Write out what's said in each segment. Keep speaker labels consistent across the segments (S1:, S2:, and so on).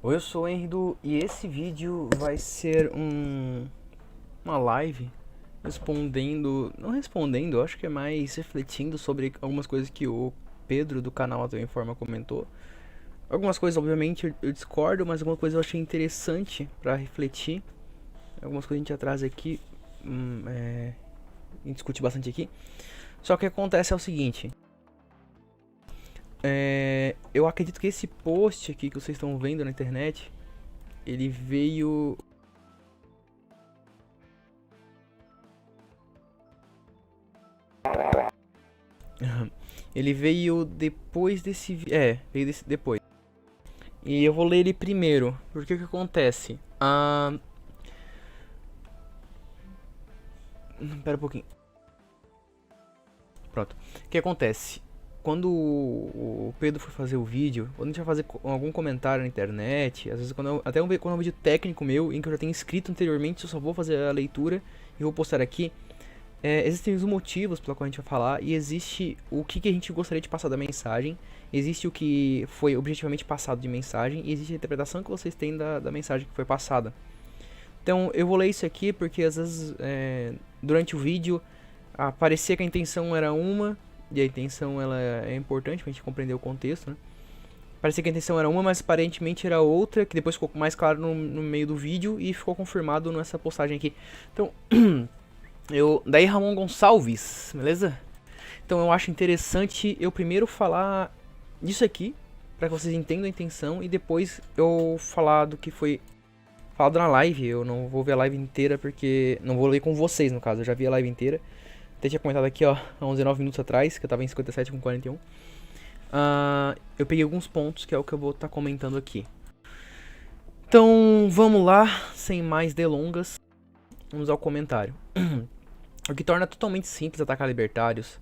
S1: Oi, eu sou o Henrido e esse vídeo vai ser uma live não respondendo, eu acho que é mais refletindo sobre algumas coisas que o Pedro do canal Atual Informa comentou. Algumas coisas, obviamente, eu discordo, mas alguma coisa eu achei interessante pra refletir. Algumas coisas a gente traz aqui, a gente discute bastante aqui. Só que o que acontece é o seguinte. Eu acredito que esse post aqui que vocês estão vendo na internet, ele veio. Ele veio depois desse. Veio depois. E eu vou ler ele primeiro. Porque o que acontece? Pera um pouquinho. Pronto. O que acontece? Quando o Pedro for fazer o vídeo, quando a gente vai fazer algum comentário na internet, às vezes até quando é um vídeo técnico meu, em que eu já tenho escrito anteriormente, eu só vou fazer a leitura e vou postar aqui. Existem os motivos pelo qual a gente vai falar e existe o que a gente gostaria de passar da mensagem, existe o que foi objetivamente passado de mensagem e existe a interpretação que vocês têm da mensagem que foi passada. Então eu vou ler isso aqui porque às vezes durante o vídeo parecia que a intenção era uma, e a intenção ela é importante pra gente compreender o contexto, né? Parecia que a intenção era uma, mas aparentemente era outra, que depois ficou mais claro no meio do vídeo e ficou confirmado nessa postagem aqui. Então, daí Ramon Gonçalves, beleza? Então eu acho interessante eu primeiro falar disso aqui, para que vocês entendam a intenção, e depois eu falar do que foi falado na live. Eu não vou ver a live inteira, porque não vou ler com vocês, no caso, eu já vi a live inteira. Até tinha comentado aqui, ó, há uns 19 minutos atrás, que eu tava em 57 com 41. Eu peguei alguns pontos, que é o que eu vou estar comentando aqui. Então, vamos lá, sem mais delongas, vamos ao comentário. O que torna totalmente simples atacar libertários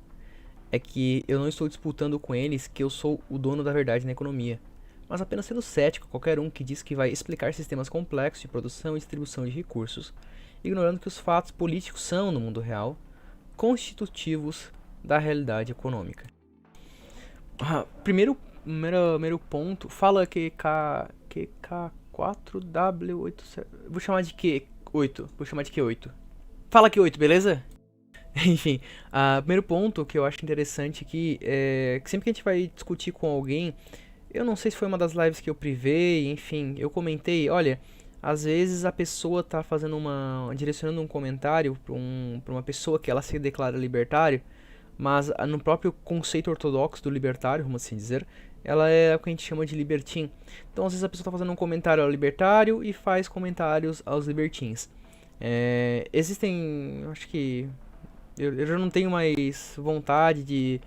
S1: é que eu não estou disputando com eles que eu sou o dono da verdade na economia, mas apenas sendo cético qualquer um que diz que vai explicar sistemas complexos de produção e distribuição de recursos, ignorando que os fatos políticos são, no mundo real, constitutivos da realidade econômica. Primeiro ponto, fala que QK4W8. Vou chamar de Q8. Vou chamar de Q8. Fala Q8, beleza? Enfim, primeiro ponto que eu acho interessante aqui é que sempre que a gente vai discutir com alguém, eu não sei se foi uma das lives que eu privei, enfim, eu comentei, olha, às vezes a pessoa tá fazendo direcionando um comentário pra uma pessoa que ela se declara libertário, mas no próprio conceito ortodoxo do libertário, vamos assim dizer, ela é o que a gente chama de libertin. Então às vezes a pessoa tá fazendo um comentário ao libertário e faz comentários aos libertins. Existem, acho que eu já não tenho mais vontade de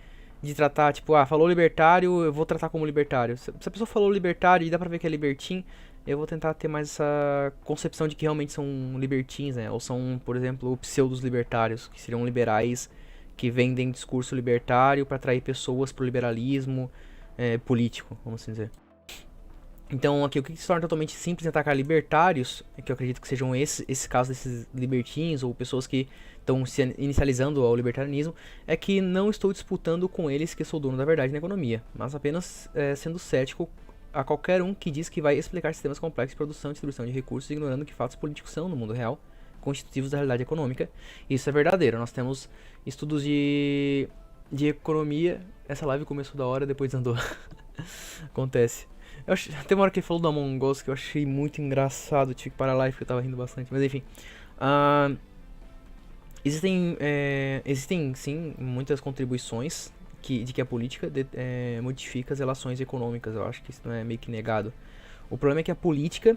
S1: tratar, tipo, falou libertário, eu vou tratar como libertário. Se a pessoa falou libertário e dá pra ver que é libertin, eu vou tentar ter mais essa concepção de que realmente são libertins, né? Ou são, por exemplo, pseudos libertários, que seriam liberais que vendem discurso libertário para atrair pessoas pro liberalismo político, vamos assim dizer. Então, aqui, o que se torna totalmente simples em atacar libertários, que eu acredito que sejam esse caso desses libertins ou pessoas que estão se inicializando ao libertarianismo, é que não estou disputando com eles que sou dono da verdade na economia, mas apenas sendo cético a qualquer um que diz que vai explicar sistemas complexos de produção e distribuição de recursos, ignorando que fatos políticos são, no mundo real, constitutivos da realidade econômica. Isso é verdadeiro. Nós temos estudos de economia. Essa live começou da hora, depois andou. Acontece. Tem uma hora que ele falou do Among Us que eu achei muito engraçado. Tive que parar a live porque eu tava rindo bastante. Mas enfim. Existem sim muitas contribuições de que a política modifica as relações econômicas. Eu acho que isso não é meio que negado. O problema é que a política,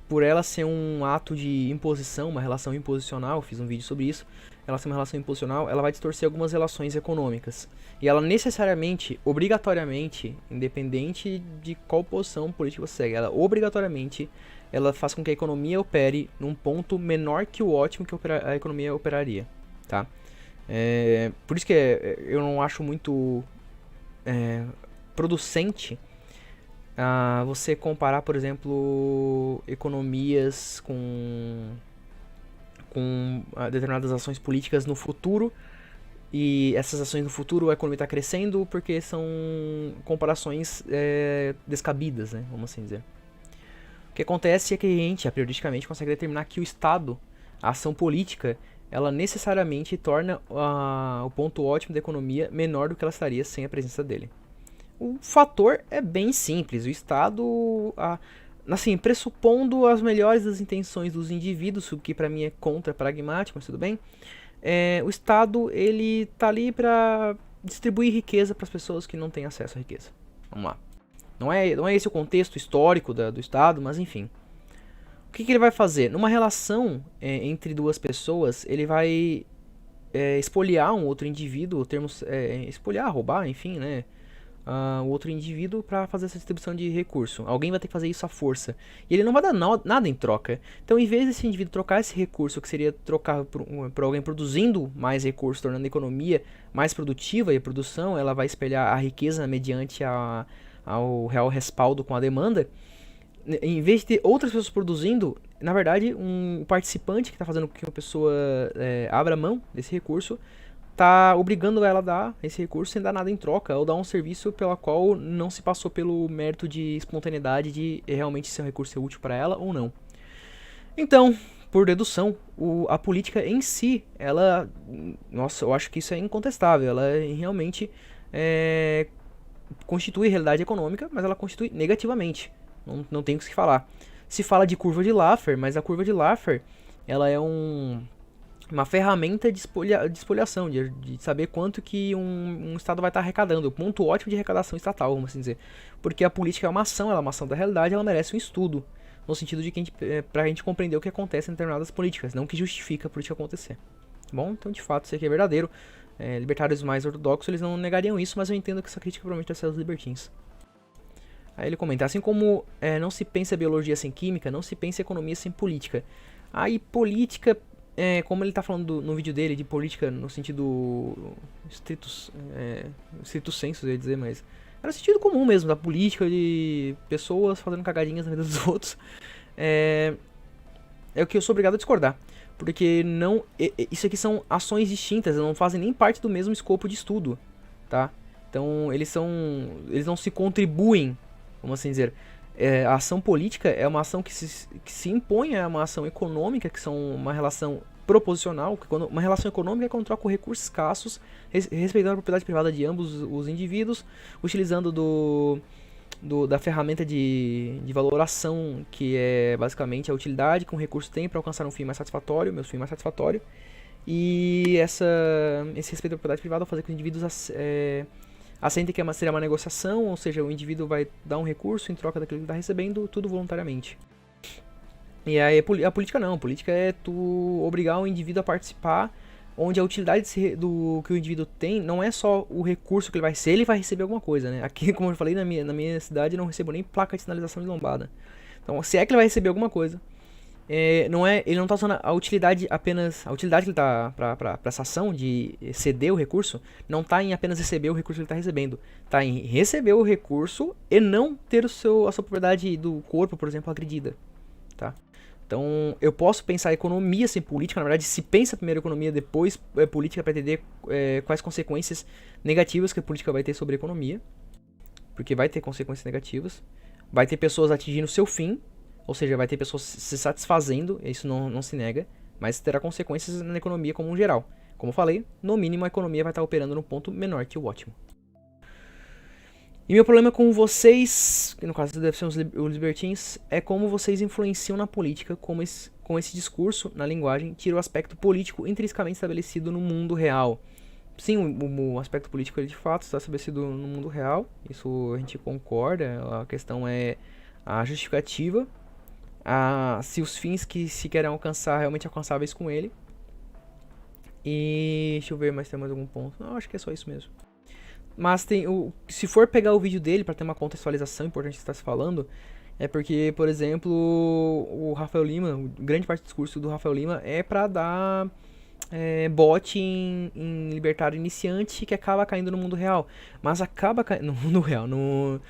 S1: por ela ser um ato de imposição, uma relação imposicional, eu fiz um vídeo sobre isso, ela ser uma relação imposicional, ela vai distorcer algumas relações econômicas. E ela necessariamente, obrigatoriamente, independente de qual posição política você segue, ela obrigatoriamente, ela faz com que a economia opere num ponto menor que o ótimo que a economia operaria, tá? Por isso que eu não acho muito producente você comparar, por exemplo, economias com determinadas ações políticas no futuro, e essas ações no futuro a economia está crescendo porque são comparações descabidas, né, vamos assim dizer. que acontece é que a gente, periodicamente, consegue determinar que o Estado, a ação política, ela necessariamente torna o ponto ótimo da economia menor do que ela estaria sem a presença dele. O fator é bem simples. O Estado, assim, pressupondo as melhores das intenções dos indivíduos, o que para mim é contra-pragmático, mas tudo bem. O Estado, ele tá ali para distribuir riqueza para as pessoas que não têm acesso à riqueza. Vamos lá. Não é esse o contexto histórico do Estado, mas enfim. O que ele vai fazer? Numa relação entre duas pessoas, ele vai expoliar um outro indivíduo, expoliar, roubar, enfim, né? O outro indivíduo para fazer essa distribuição de recurso. Alguém vai ter que fazer isso à força. E ele não vai dar nada em troca. Então, em vez desse indivíduo trocar esse recurso, que seria trocar por alguém produzindo mais recursos, tornando a economia mais produtiva, e a produção ela vai espelhar a riqueza mediante ao real respaldo com a demanda. Em vez de ter outras pessoas produzindo, na verdade, um participante que está fazendo com que uma pessoa abra mão desse recurso tá obrigando ela a dar esse recurso sem dar nada em troca, ou dar um serviço pela qual não se passou pelo mérito de espontaneidade de realmente ser um recurso ser útil para ela ou não. Então, por dedução, a política em si, ela, nossa, eu acho que isso é incontestável, ela realmente constitui realidade econômica, mas ela constitui negativamente, não tem o que se falar. Se fala de curva de Laffer, mas a curva de Laffer, ela é uma ferramenta de espoliação, de saber quanto que um Estado vai estar arrecadando, o ponto ótimo de arrecadação estatal, vamos assim dizer. Porque a política é uma ação, ela é uma ação da realidade, ela merece um estudo, no sentido de que pra gente compreender o que acontece em determinadas políticas, não o que justifica a política acontecer. Bom, então de fato isso aqui é verdadeiro. Libertários mais ortodoxos, eles não negariam isso, mas eu entendo que essa crítica provavelmente vai ser aos libertins. Aí ele comenta, assim como não se pensa biologia sem química, não se pensa economia sem política. Aí política, como ele está falando no vídeo dele de política no sentido estrito sensu, eu ia dizer, mas é no sentido comum mesmo, da política, de pessoas fazendo cagadinhas na vida dos outros, é o que eu sou obrigado a discordar. Porque não, isso aqui são ações distintas, não fazem nem parte do mesmo escopo de estudo, tá? Então eles não se contribuem, vamos assim dizer. A ação política é uma ação que se impõe a uma ação econômica, que são uma relação proposicional, uma relação econômica quando troca recursos escassos, respeitando a propriedade privada de ambos os indivíduos, utilizando da ferramenta de valoração, que é basicamente a utilidade que um recurso tem para alcançar um fim mais satisfatório, meu fim mais satisfatório, e esse respeito à propriedade privada vai fazer com que os indivíduos assentem que seria uma negociação, ou seja, o indivíduo vai dar um recurso em troca daquilo que está recebendo, tudo voluntariamente. E aí a política não, a política é tu obrigar o indivíduo a participar, onde a utilidade do que o indivíduo tem não é só o recurso que ele vai receber, ele vai receber alguma coisa, né? Aqui, como eu falei, na minha cidade eu não recebo nem placa de sinalização de lombada. Então, se é que ele vai receber alguma coisa, ele não está usando a utilidade apenas, a utilidade que ele está para essa ação de ceder o recurso, não está em apenas receber o recurso que ele está recebendo, está em receber o recurso e não ter a sua propriedade do corpo, por exemplo, agredida, tá? Então, eu posso pensar economia sem política, na verdade, se pensa primeiro economia, depois política, para entender quais consequências negativas que a política vai ter sobre a economia, porque vai ter consequências negativas, vai ter pessoas atingindo seu fim, ou seja, vai ter pessoas se satisfazendo, isso não se nega, mas terá consequências na economia como um geral. Como eu falei, no mínimo a economia vai estar operando num ponto menor que o ótimo. E meu problema com vocês, que no caso deve ser os libertins, é como vocês influenciam na política com esse discurso, na linguagem, tira o aspecto político intrinsecamente estabelecido no mundo real. Sim, o aspecto político ele de fato está estabelecido no mundo real, isso a gente concorda, a questão é a justificativa, se os fins que se querem alcançar realmente alcançáveis com ele. E deixa eu ver, mas tem mais algum ponto? Não, acho que é só isso mesmo. Mas se for pegar o vídeo dele para ter uma contextualização importante que está se falando, é porque, por exemplo, o Rafael Lima, grande parte do discurso do Rafael Lima é para dar bote em libertário iniciante que acaba caindo no mundo real. Mas acaba caindo no mundo real, no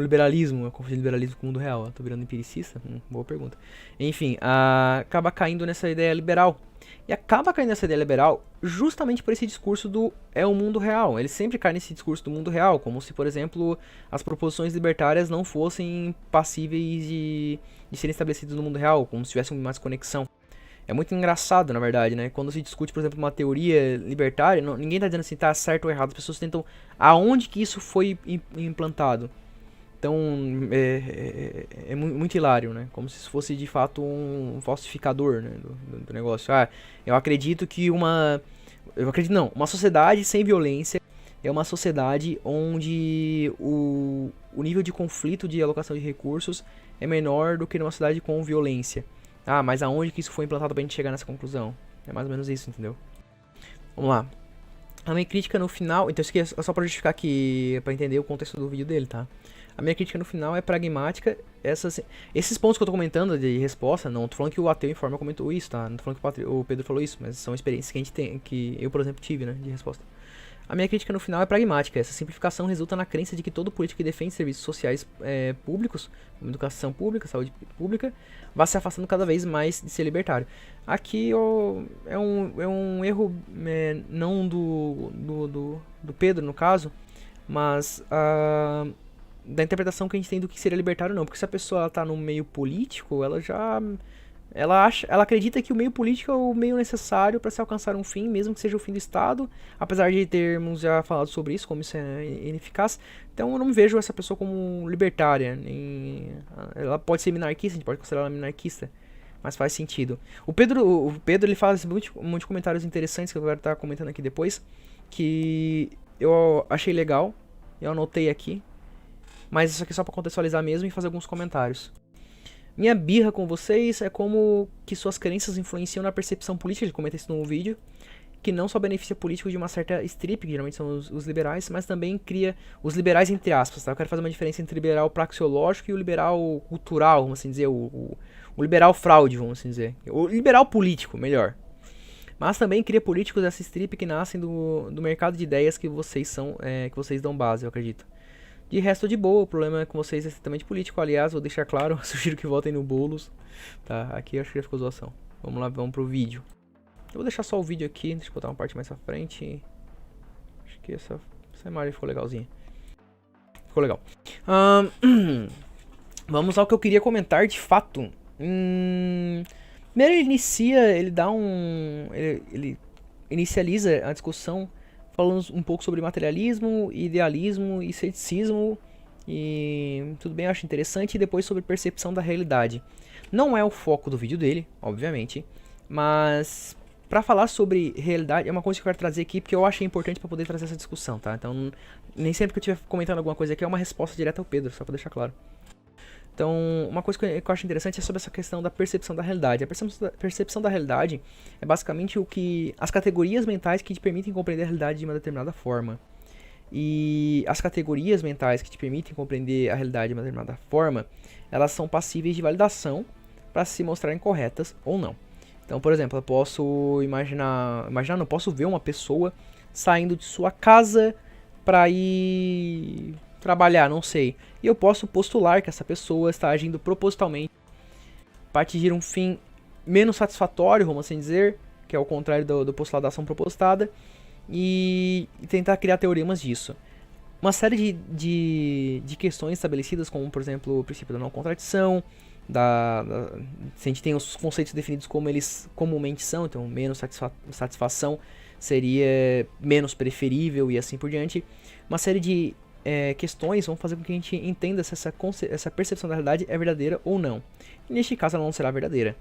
S1: liberalismo, eu confundi liberalismo com o mundo real, eu tô virando empiricista? Boa pergunta. Enfim, acaba caindo nessa ideia liberal. E acaba caindo nessa ideia liberal justamente por esse discurso do é o mundo real. Ele sempre cai nesse discurso do mundo real, como se, por exemplo, as proposições libertárias não fossem passíveis de serem estabelecidas no mundo real, como se tivesse mais conexão. É muito engraçado, na verdade, né? Quando se discute, por exemplo, uma teoria libertária, ninguém tá dizendo assim, tá certo ou errado. As pessoas tentam aonde que isso foi implantado. Então, é muito hilário, né? Como se isso fosse, de fato, um falsificador, né, do negócio. Ah, eu acredito que eu acredito não, uma sociedade sem violência é uma sociedade onde o nível de conflito de alocação de recursos é menor do que numa sociedade com violência. Ah, mas aonde que isso foi implantado pra gente chegar nessa conclusão? É mais ou menos isso, entendeu? Vamos lá. A minha crítica no final... Então isso aqui é só pra justificar aqui, pra entender o contexto do vídeo dele, tá? A minha crítica no final é pragmática. Esses pontos que eu tô comentando de resposta, não tô falando que o Ateu Informa comentou isso, tá? Não tô falando que o Pedro falou isso, mas são experiências que a gente tem, que eu, por exemplo, tive, né, de resposta. A minha crítica no final é pragmática. Essa simplificação resulta na crença de que todo político que defende serviços sociais públicos, como educação pública, saúde pública, vai se afastando cada vez mais de ser libertário. Aqui é um erro não do Pedro, no caso, mas da interpretação que a gente tem do que seria libertário, não. Porque se a pessoa está no meio político, ela acredita que o meio político é o meio necessário para se alcançar um fim, mesmo que seja o fim do Estado, apesar de termos já falado sobre isso, como isso é ineficaz. Então eu não me vejo essa pessoa como libertária. Ela pode ser minarquista, a gente pode considerar ela minarquista, mas faz sentido. O Pedro ele faz um monte de comentários interessantes que eu quero estar comentando aqui depois, que eu achei legal, eu anotei aqui, mas isso aqui é só para contextualizar mesmo e fazer alguns comentários. Minha birra com vocês é como que suas crenças influenciam na percepção política, ele comenta isso no vídeo, que não só beneficia políticos de uma certa strip, que geralmente são os liberais, mas também cria os liberais entre aspas, tá? Eu quero fazer uma diferença entre o liberal praxeológico e o liberal cultural, vamos assim dizer, o liberal fraude, vamos assim dizer. O liberal político, melhor. Mas também cria políticos dessa strip que nascem do mercado de ideias que vocês que vocês dão base, eu acredito. De resto, de boa, o problema é com vocês é estritamente político. Aliás, vou deixar claro, sugiro que votem no Boulos. Tá, aqui eu acho que já ficou zoação. Vamos lá, vamos pro vídeo. Eu vou deixar só o vídeo aqui, deixa eu botar uma parte mais pra frente. Acho que essa imagem ficou legalzinha. Ficou legal. Vamos ao que eu queria comentar de fato. Primeiro ele inicia, ele dá ele inicializa a discussão falando um pouco sobre materialismo, idealismo e ceticismo, e tudo bem, eu acho interessante, e depois sobre percepção da realidade. Não é o foco do vídeo dele, obviamente, mas pra falar sobre realidade, é uma coisa que eu quero trazer aqui, porque eu achei importante pra poder trazer essa discussão, tá? Então, nem sempre que eu estiver comentando alguma coisa aqui é uma resposta direta ao Pedro, só pra deixar claro. Então, uma coisa que eu acho interessante é sobre essa questão da percepção da realidade. A percepção da realidade é basicamente as categorias mentais que te permitem compreender a realidade de uma determinada forma. E as categorias mentais que te permitem compreender a realidade de uma determinada forma, elas são passíveis de validação para se mostrarem corretas ou não. Então, por exemplo, eu posso não posso ver uma pessoa saindo de sua casa para ir trabalhar, não sei. E eu posso postular que essa pessoa está agindo propositalmente para atingir um fim menos satisfatório, vamos assim dizer, que é o contrário do postulado da ação propositada, e tentar criar teoremas disso. Uma série de questões estabelecidas, como por exemplo o princípio da não contradição, se a gente tem os conceitos definidos como eles comumente são, então menos satisfação seria menos preferível e assim por diante. Uma série de questões vão fazer com que a gente entenda se essa percepção da realidade é verdadeira ou não. E neste caso ela não será verdadeira.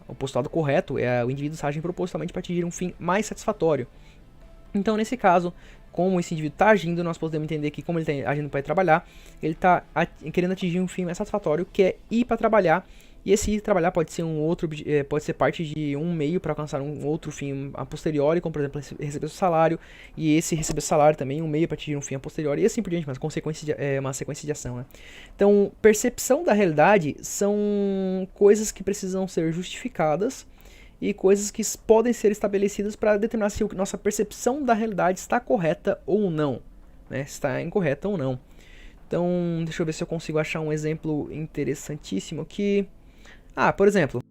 S1: O postulado correto é o indivíduo agir propositalmente para atingir um fim mais satisfatório. Então nesse caso, como esse indivíduo está agindo, nós podemos entender que como ele está agindo para ir trabalhar, ele está querendo atingir um fim mais satisfatório, que é ir para trabalhar. E esse ir trabalhar pode ser pode ser parte de um meio para alcançar um outro fim a posteriori, como por exemplo receber o salário, e esse receber o salário também um meio para atingir um fim a posteriori, e assim por diante, mas uma sequência de ação, né? Então, percepção da realidade são coisas que precisam ser justificadas e coisas que podem ser estabelecidas para determinar se nossa percepção da realidade está correta ou não, né? Se está incorreta ou não. Então, deixa eu ver se eu consigo achar um exemplo interessantíssimo aqui. Por exemplo,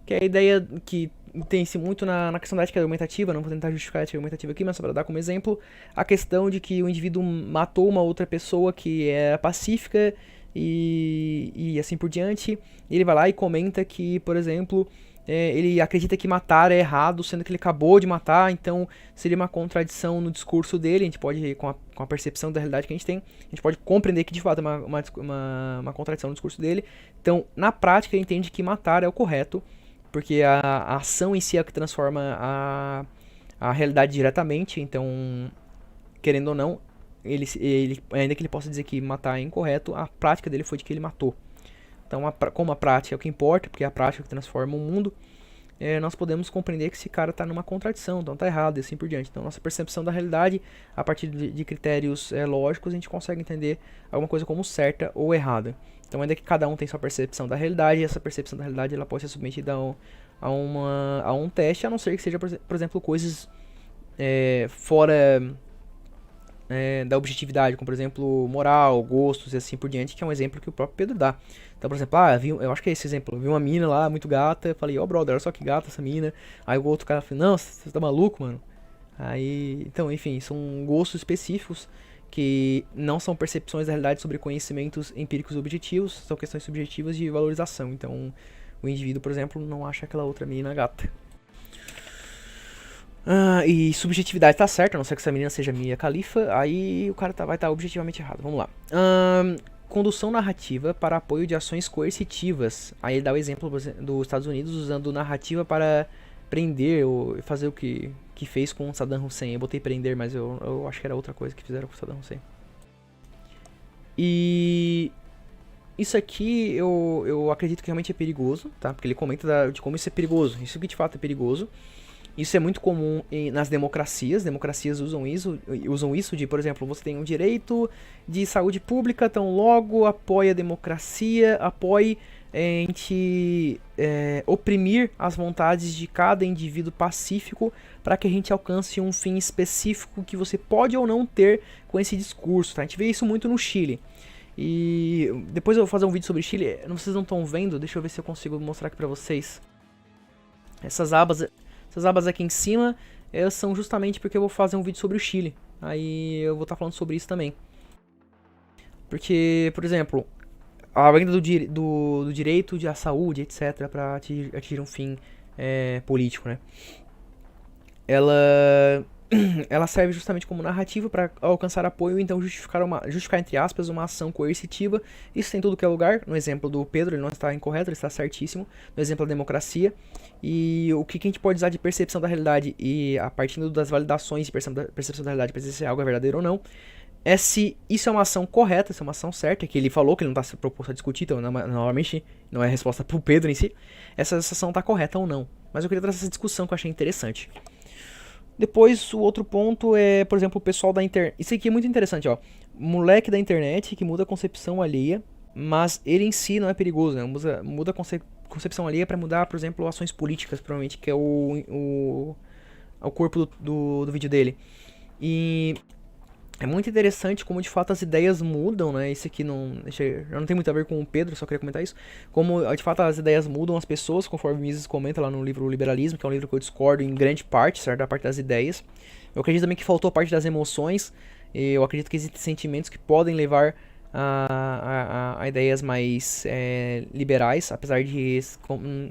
S1: que é a ideia que tem-se muito na questão da ética argumentativa, não vou tentar justificar a ética argumentativa aqui, mas só para dar como exemplo, a questão de que o indivíduo matou uma outra pessoa que é pacífica e assim por diante, e ele vai lá e comenta que, por exemplo, ele acredita que matar é errado, sendo que ele acabou de matar, então seria uma contradição no discurso dele. A gente pode, com a percepção da realidade que a gente tem, a gente pode compreender que de fato é uma contradição no discurso dele. Então, na prática, ele entende que matar é o correto, porque a ação em si é o que transforma a realidade diretamente. Então, querendo ou não, ainda que ele possa dizer que matar é incorreto, a prática dele foi de que ele matou. Então, como a prática é o que importa, porque é a prática que transforma o mundo, nós podemos compreender que esse cara está numa contradição, então está errado e assim por diante. Então, nossa percepção da realidade, a partir de critérios lógicos, a gente consegue entender alguma coisa como certa ou errada. Então, ainda que cada um tenha sua percepção da realidade, essa percepção da realidade ela pode ser submetida a um teste, a não ser que seja, por exemplo, coisas fora da objetividade, como por exemplo moral, gostos e assim por diante, que é um exemplo que o próprio Pedro dá. Então, por exemplo, eu acho que é esse exemplo, eu vi uma mina lá muito gata, eu falei, brother, olha só que gata essa mina. Aí o outro cara falou, não, você tá maluco, mano? Aí, então, enfim, são gostos específicos que não são percepções da realidade sobre conhecimentos empíricos objetivos, são questões subjetivas de valorização. Então, o indivíduo, por exemplo, não acha aquela outra menina gata. E subjetividade tá certo, a não ser que essa menina seja Mia Khalifa, aí o cara vai estar objetivamente errado. Vamos lá. Condução narrativa para apoio de ações coercitivas. Aí ele dá o exemplo dos Estados Unidos usando narrativa para prender ou fazer o que fez com Saddam Hussein. Eu botei prender, mas eu acho que era outra coisa que fizeram com Saddam Hussein. E isso aqui eu acredito que realmente é perigoso, tá? Porque ele comenta de como isso é perigoso. Isso que de fato é perigoso. Isso é muito comum nas democracias. Democracias usam isso de, por exemplo, você tem um direito de saúde pública, então logo apoie a democracia, apoie em te oprimir as vontades de cada indivíduo pacífico para que a gente alcance um fim específico que você pode ou não ter com esse discurso, tá? A gente vê isso muito no Chile. E depois eu vou fazer um vídeo sobre Chile. Vocês não estão vendo? Deixa eu ver se eu consigo mostrar aqui pra vocês. Essas abas aqui em cima são justamente porque eu vou fazer um vídeo sobre o Chile. Aí eu vou estar falando sobre isso também. Porque, por exemplo, a venda do direito à saúde, etc., para atingir um fim político, né? Ela serve justamente como narrativa para alcançar apoio e então justificar entre aspas, uma ação coercitiva. Isso tem tudo que é lugar. No exemplo do Pedro, ele não está incorreto, ele está certíssimo. No exemplo da democracia. E o que a gente pode usar de percepção da realidade e a partir das validações de percepção da realidade para dizer se algo é verdadeiro ou não, é se isso é uma ação correta, se é uma ação certa, que ele falou que ele não está se proposto a discutir, então normalmente não é a resposta para o Pedro em si, essa ação está correta ou não. Mas eu queria trazer essa discussão que eu achei interessante. Depois, o outro ponto é, por exemplo, o pessoal da internet. Isso aqui é muito interessante, ó. Moleque da internet que muda a concepção alheia, mas ele em si não é perigoso, né? Muda a concepção alheia para mudar, por exemplo, ações políticas, provavelmente, que é o corpo do vídeo dele. E é muito interessante como de fato as ideias mudam, né? Isso aqui não tem muito a ver com o Pedro, só queria comentar isso. Como de fato as ideias mudam as pessoas, conforme o Mises comenta lá no livro Liberalismo, que é um livro que eu discordo em grande parte, certo? Da parte das ideias. Eu acredito também que faltou a parte das emoções. Eu acredito que existem sentimentos que podem levar a ideias mais liberais, apesar de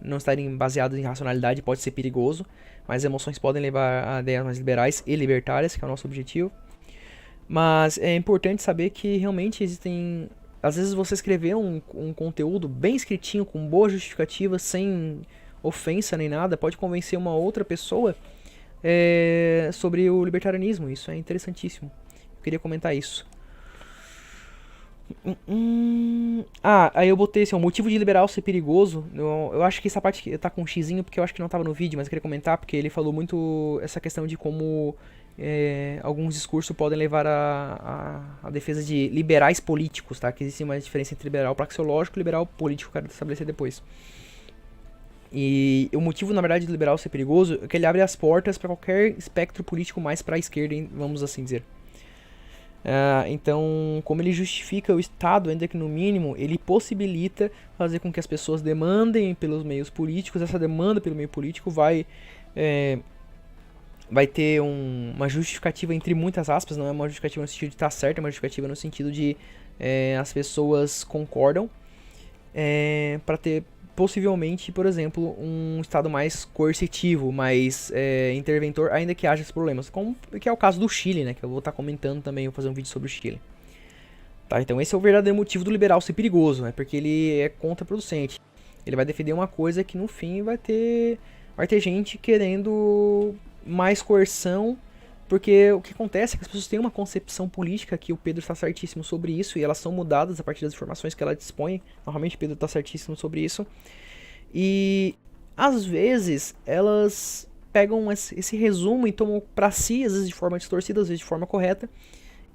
S1: não estarem baseados em racionalidade, pode ser perigoso. Mas emoções podem levar a ideias mais liberais e libertárias, que é o nosso objetivo. Mas é importante saber que realmente existem... Às vezes você escrever um conteúdo bem escritinho, com boa justificativa, sem ofensa nem nada, pode convencer uma outra pessoa sobre o libertarianismo. Isso é interessantíssimo. Eu queria comentar isso. Aí eu botei assim, o motivo de liberal ser perigoso. Eu acho que essa parte tá com um xizinho porque eu acho que não tava no vídeo, mas eu queria comentar porque ele falou muito essa questão de como alguns discursos podem levar a defesa de liberais políticos, tá? Que existe uma diferença entre liberal praxeológico e liberal político, que eu quero estabelecer depois. E o motivo, na verdade, de liberal ser perigoso é que ele abre as portas para qualquer espectro político mais para a esquerda, vamos assim dizer. Então, como ele justifica o Estado, ainda que no mínimo, ele possibilita fazer com que as pessoas demandem pelos meios políticos. Essa demanda pelo meio político é, vai ter uma justificativa entre muitas aspas, não é uma justificativa no sentido de estar certo, é uma justificativa no sentido de as pessoas concordam para ter possivelmente, por exemplo, um estado mais coercitivo, mais interventor, ainda que haja esses problemas, como que é o caso do Chile, né, que eu vou estar comentando também, vou fazer um vídeo sobre o Chile. Tá, então esse é o verdadeiro motivo do liberal ser perigoso, né, porque ele é contraproducente. Ele vai defender uma coisa que no fim vai ter gente querendo mais coerção, porque o que acontece é que as pessoas têm uma concepção política, que o Pedro está certíssimo sobre isso, e elas são mudadas a partir das informações que ela dispõe. Normalmente o Pedro está certíssimo sobre isso. E às vezes elas pegam esse resumo e tomam para si, às vezes de forma distorcida, às vezes de forma correta,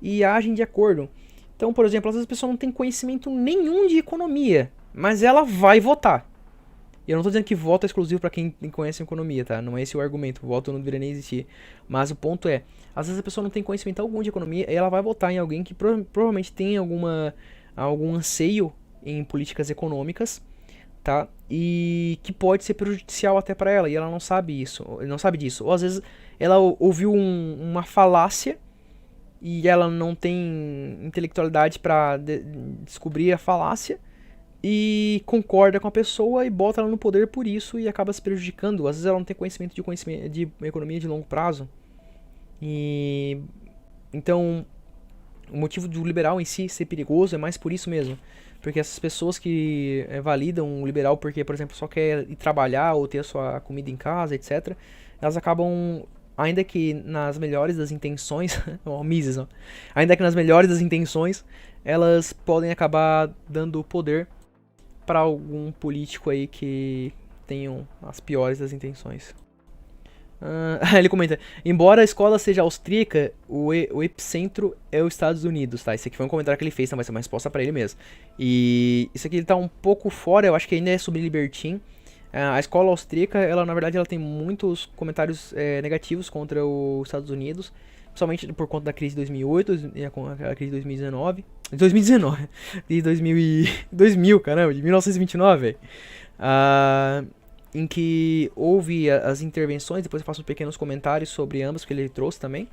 S1: e agem de acordo. Então, por exemplo, às vezes a pessoa não tem conhecimento nenhum de economia, mas ela vai votar. E eu não tô dizendo que voto é exclusivo para quem conhece economia, tá? Não é esse o argumento. Voto não deveria nem existir. Mas o ponto é, às vezes a pessoa não tem conhecimento algum de economia e ela vai votar em alguém que provavelmente tem algum anseio em políticas econômicas, tá? E que pode ser prejudicial até para ela e ela não sabe isso, não sabe disso. Ou às vezes ela ouviu uma falácia e ela não tem intelectualidade para descobrir a falácia e concorda com a pessoa e bota ela no poder por isso e acaba se prejudicando. Às vezes ela não tem conhecimento de economia de longo prazo. E então o motivo do liberal em si ser perigoso é mais por isso mesmo. Porque essas pessoas que validam o liberal porque, por exemplo, só quer ir trabalhar ou ter a sua comida em casa, etc., elas acabam, ainda que nas melhores das intenções, ó, Mises, ó, ainda que nas melhores das intenções, elas podem acabar dando poder para algum político aí que tenham as piores das intenções. Ele comenta, embora a escola seja austríaca, o epicentro é os Estados Unidos, tá? Esse aqui foi um comentário que ele fez, então vai ser uma resposta pra ele mesmo. E isso aqui ele tá um pouco fora, eu acho que ainda é sobre Libertin. A escola austríaca, ela na verdade ela tem muitos comentários negativos contra os Estados Unidos, principalmente por conta da crise de 2008 e a crise de 2019. 2019, de 2000, caramba, de 1929, velho. Em que houve as intervenções, depois eu faço pequenos comentários sobre ambas que ele trouxe também.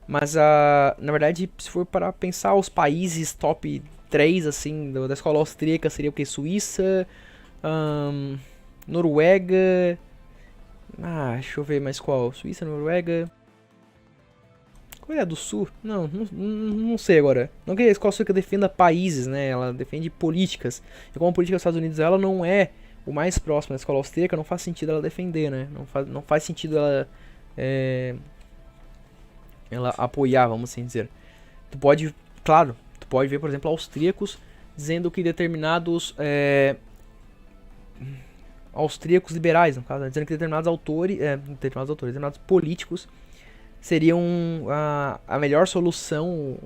S1: Mas, na verdade, se for para pensar os países top 3, assim, da escola austríaca, seria o que? Suíça, Noruega... deixa eu ver mais qual. Suíça, Noruega... Coreia do Sul? Não sei agora. Não que a escola austríaca defenda países, né? Ela defende políticas. E como a política dos Estados Unidos, ela não é o mais próximo da escola austríaca, não faz sentido ela defender, né? Não faz sentido ela apoiar, vamos assim dizer. Tu pode ver, por exemplo, austríacos dizendo que determinados austríacos liberais, no caso, dizendo que determinados políticos seriam a melhor solução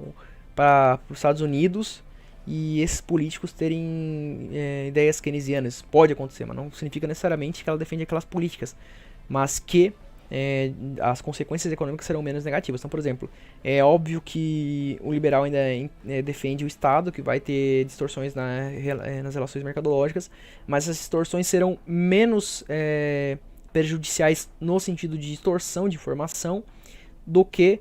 S1: para os Estados Unidos e esses políticos terem ideias keynesianas. Pode acontecer, mas não significa necessariamente que ela defende aquelas políticas, mas que as consequências econômicas serão menos negativas. Então, por exemplo, é óbvio que o liberal ainda defende o Estado, que vai ter distorções nas relações mercadológicas, mas essas distorções serão menos prejudiciais no sentido de distorção de informação do que,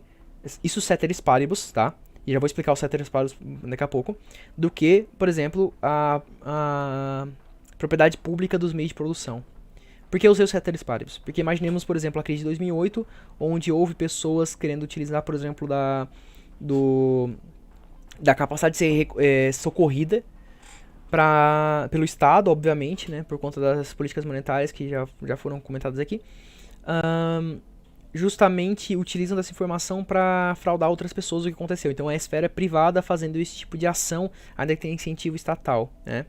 S1: isso ceteris paribus, tá? E já vou explicar o ceteris paribus daqui a pouco, do que, por exemplo, a propriedade pública dos meios de produção. Por que eu usei o ceteris paribus? Porque imaginemos, por exemplo, a crise de 2008, onde houve pessoas querendo utilizar, por exemplo, da capacidade de ser socorrida pelo Estado, obviamente, né, por conta das políticas monetárias que já foram comentadas aqui, justamente utilizam dessa informação para fraudar outras pessoas o que aconteceu. Então é a esfera privada fazendo esse tipo de ação, ainda que tenha incentivo estatal, né?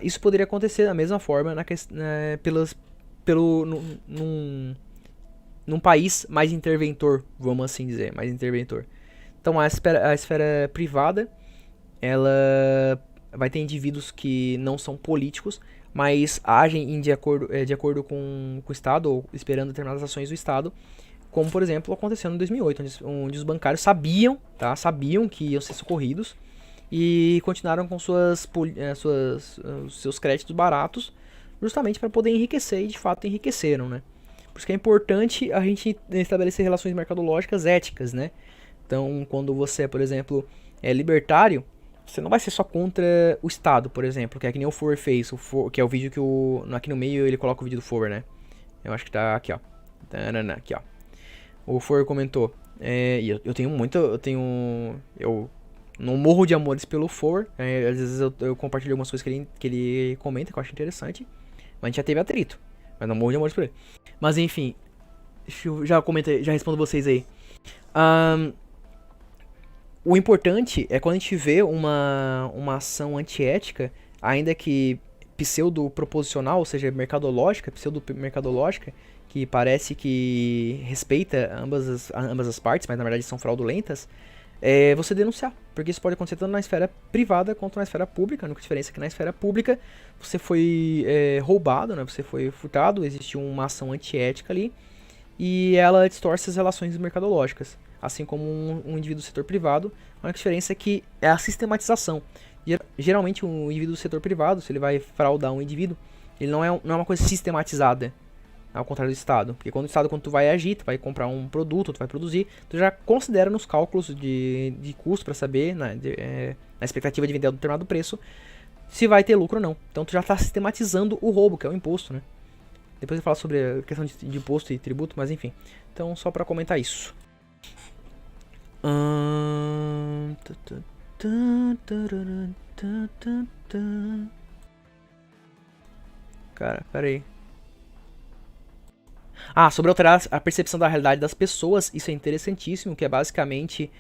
S1: Isso poderia acontecer da mesma forma num país mais interventor, vamos assim dizer, mais interventor. Então a esfera privada, ela vai ter indivíduos que não são políticos, mas agem de acordo com o Estado, ou esperando determinadas ações do Estado, como por exemplo aconteceu em 2008, onde os bancários sabiam, tá, sabiam que iam ser socorridos e continuaram com os seus créditos baratos, justamente para poder enriquecer, e de fato enriqueceram, né? Por isso que é importante a gente estabelecer relações mercadológicas éticas, né? Então, quando você, por exemplo, é libertário, você não vai ser só contra o Estado, por exemplo, que é que nem o Four fez, que é o vídeo que aqui no meio ele coloca o vídeo do Four, né? Eu acho que tá aqui, ó. Aqui, ó. O Four comentou. E eu tenho muito. Eu não morro de amores pelo For. Às vezes eu compartilho algumas coisas que ele comenta, que eu acho interessante. Mas a gente já teve atrito. Mas não morro de amores por ele. Mas enfim. Deixa eu já respondo vocês aí. O importante é quando a gente vê uma ação antiética, ainda que pseudo-proposicional, ou seja, mercadológica, pseudo-mercadológica, que parece que respeita ambas as partes, mas na verdade são fraudulentas, você denunciar. Porque isso pode acontecer tanto na esfera privada quanto na esfera pública. A única diferença é que na esfera pública você foi roubado, né? Você foi furtado, existe uma ação antiética ali, e ela distorce as relações mercadológicas. Assim como um indivíduo do setor privado, a única diferença é que é a sistematização. Geralmente um indivíduo do setor privado, se ele vai fraudar um indivíduo, ele não é uma coisa sistematizada, ao contrário do Estado. Porque quando tu vai agir, tu vai comprar um produto, tu vai produzir, tu já considera nos cálculos de custo para saber, na expectativa de vender a determinado preço, se vai ter lucro ou não. Então tu já está sistematizando o roubo, que é o imposto, né? Depois eu falo sobre a questão de imposto e tributo, mas enfim. Então só para comentar isso. Cara, pera aí. Sobre alterar a percepção da realidade das pessoas, isso é interessantíssimo, que é basicamente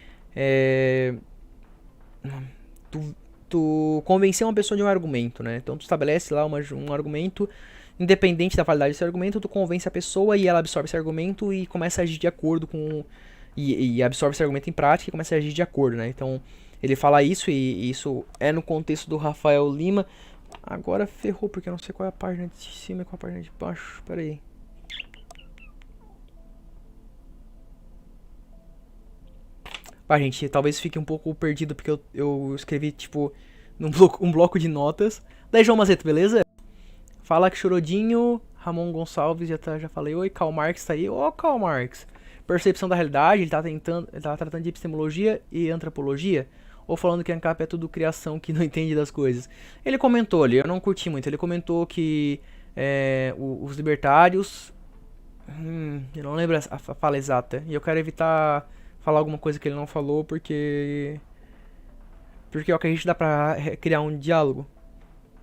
S1: tu convencer uma pessoa de um argumento, né? Então tu estabelece lá um argumento, independente da validade desse argumento, tu convence a pessoa e ela absorve esse argumento e começa a agir de acordo com... E absorve esse argumento em prática e começa a agir de acordo, né? Então ele fala isso, e isso é no contexto do Rafael Lima. Agora ferrou, porque eu não sei qual é a página de cima e qual é a página de baixo. Pera aí. Gente, talvez fique um pouco perdido, porque eu escrevi, tipo, um bloco de notas. Daí, João Mazeta, beleza? Fala que Chorodinho, Ramon Gonçalves, já falei. Oi, Karl Marx tá aí. Ô, Karl Marx. Percepção da realidade, ele tá tratando de epistemologia e antropologia, ou falando que ANCAP é tudo criação que não entende das coisas. Ele comentou ali, eu não curti muito, ele comentou que os libertários... eu não lembro a fala exata, e eu quero evitar falar alguma coisa que ele não falou, porque é o que a gente dá pra criar um diálogo.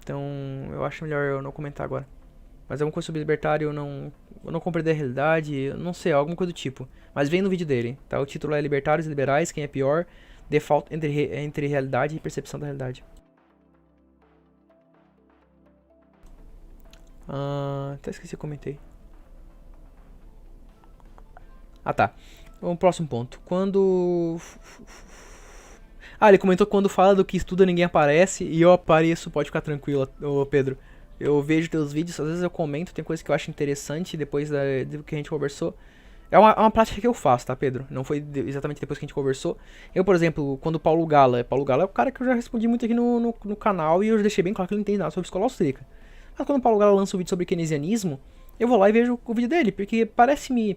S1: Então eu acho melhor eu não comentar agora. Mas alguma coisa sobre libertário eu não compreendo a realidade, eu não sei, alguma coisa do tipo. Mas vem no vídeo dele, tá? O título é Libertários e Liberais, quem é pior? Default entre realidade e percepção da realidade. Até esqueci, comentei. Tá. Vamos pro próximo ponto. Ele comentou que quando fala do que estuda ninguém aparece, e eu apareço, pode ficar tranquilo, ô Pedro. Eu vejo teus vídeos, às vezes eu comento, tem coisa que eu acho interessante depois do que a gente conversou. É uma prática que eu faço, tá, Pedro? Não foi exatamente depois que a gente conversou. Eu, por exemplo, quando o Paulo Gala é o cara que eu já respondi muito aqui no canal, e eu já deixei bem claro que ele não entende nada sobre escola austríaca. Mas quando o Paulo Gala lança um vídeo sobre keynesianismo, eu vou lá e vejo o vídeo dele, porque parece-me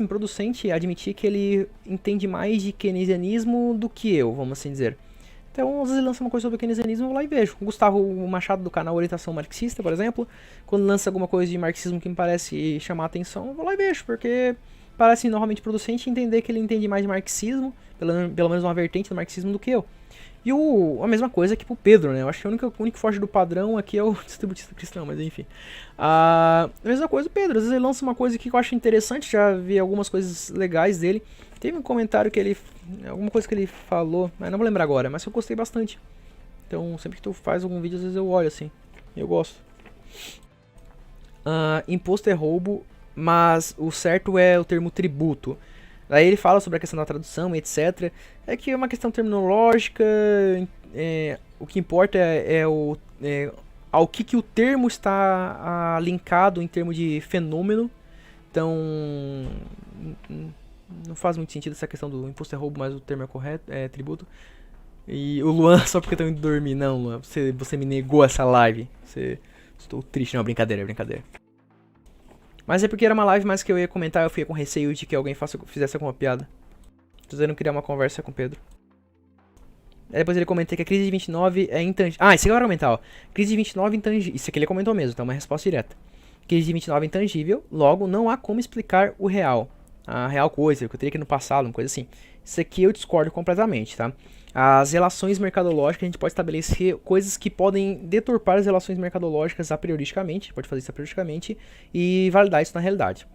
S1: producente admitir que ele entende mais de keynesianismo do que eu, vamos assim dizer. Então, às vezes ele lança uma coisa sobre keynesianismo, eu vou lá e vejo. O Gustavo Machado, do canal Orientação Marxista, por exemplo, quando lança alguma coisa de marxismo que me parece chamar a atenção, eu vou lá e vejo, porque parece novamente producente entender que ele entende mais de marxismo, pelo menos uma vertente do marxismo, do que eu. E a mesma coisa aqui pro Pedro, né? Eu acho que o único que foge do padrão aqui é o distributista cristão, mas enfim. A mesma coisa o Pedro, às vezes ele lança uma coisa que eu acho interessante, já vi algumas coisas legais dele. Teve um comentário alguma coisa que ele falou, mas não vou lembrar agora, mas eu gostei bastante. Então, sempre que tu faz algum vídeo, às vezes eu olho assim, eu gosto. Imposto é roubo, mas o certo é o termo tributo. Daí ele fala sobre a questão da tradução, etc. É que é uma questão terminológica, o que importa ao que o termo está linkado em termos de fenômeno. Então, não faz muito sentido essa questão do imposto é roubo, mas o termo é correto, é tributo. E o Luan, só porque eu tô indo dormir. Não, Luan, você me negou essa live. Estou triste. Não, brincadeira, brincadeira. Mas é porque era uma live mais que eu ia comentar, eu fiquei com receio de que alguém fizesse alguma piada. Tô tentando criar uma conversa com o Pedro. Aí depois ele comentou que a crise de 29 é intangível. Ah, isso aqui eu quero comentar, ó. Crise de 29 é intangível. Isso aqui ele comentou mesmo, então é uma resposta direta. Crise de 29 é intangível, logo não há como explicar o real. A real coisa, o que eu teria aqui no passado, uma coisa assim. Isso aqui eu discordo completamente, tá? As relações mercadológicas, a gente pode estabelecer coisas que podem deturpar as relações mercadológicas a prioristicamente, pode fazer isso a prioristicamente, e validar isso na realidade.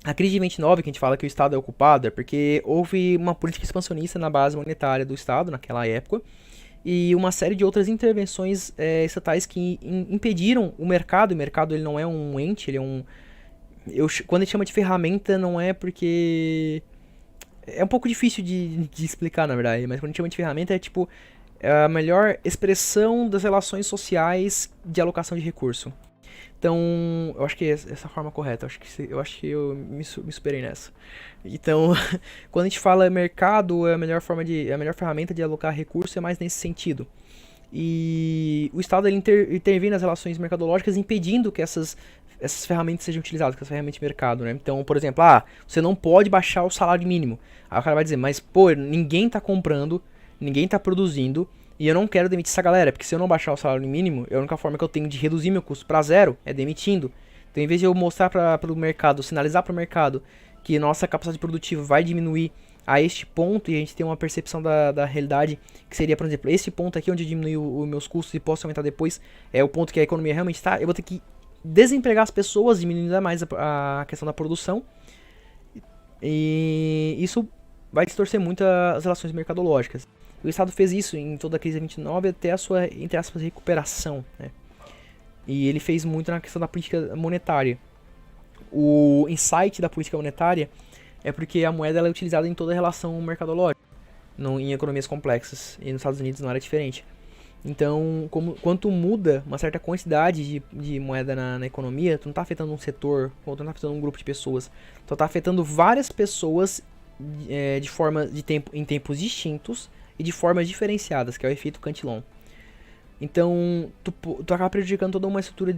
S1: A crise de 29, que a gente fala que o Estado é o culpado, é porque houve uma política expansionista na base monetária do Estado naquela época, e uma série de outras intervenções estatais que impediram o mercado. O mercado ele não é um ente, ele é um... quando a gente chama de ferramenta, não é porque... É um pouco difícil de explicar, na verdade, mas quando a gente chama de ferramenta é tipo a melhor expressão das relações sociais de alocação de recurso. Então, eu acho que é essa a forma correta, eu acho que eu me superei nessa. Então, quando a gente fala mercado, a melhor ferramenta de alocar recurso é mais nesse sentido. E o Estado ele intervém nas relações mercadológicas impedindo que essas ferramentas sejam utilizadas, que essas ferramentas de mercado, né? Então, por exemplo, você não pode baixar o salário mínimo. Aí o cara vai dizer, mas pô, ninguém tá comprando, ninguém tá produzindo, e eu não quero demitir essa galera, porque se eu não baixar o salário mínimo, a única forma que eu tenho de reduzir meu custo para zero é demitindo. Então, em vez de eu mostrar para o mercado, sinalizar para o mercado que nossa capacidade produtiva vai diminuir a este ponto, e a gente tem uma percepção da realidade, que seria, por exemplo, esse ponto aqui onde eu diminuí os meus custos e posso aumentar depois, é o ponto que a economia realmente está, eu vou ter que desempregar as pessoas, diminuindo ainda mais a questão da produção, e isso vai distorcer muito as relações mercadológicas. O Estado fez isso em toda a crise de 29 até a sua, entre aspas, recuperação, né? E ele fez muito na questão da política monetária. O insight da política monetária é porque a moeda ela é utilizada em toda a relação mercadológica, em economias complexas, e nos Estados Unidos não era diferente. Então, quanto muda uma certa quantidade de moeda na economia, tu não está afetando um setor, ou tu não está afetando um grupo de pessoas, tu está afetando várias pessoas em tempos distintos e de formas diferenciadas, que é o efeito Cantillon. Então, tu acaba prejudicando toda uma estrutura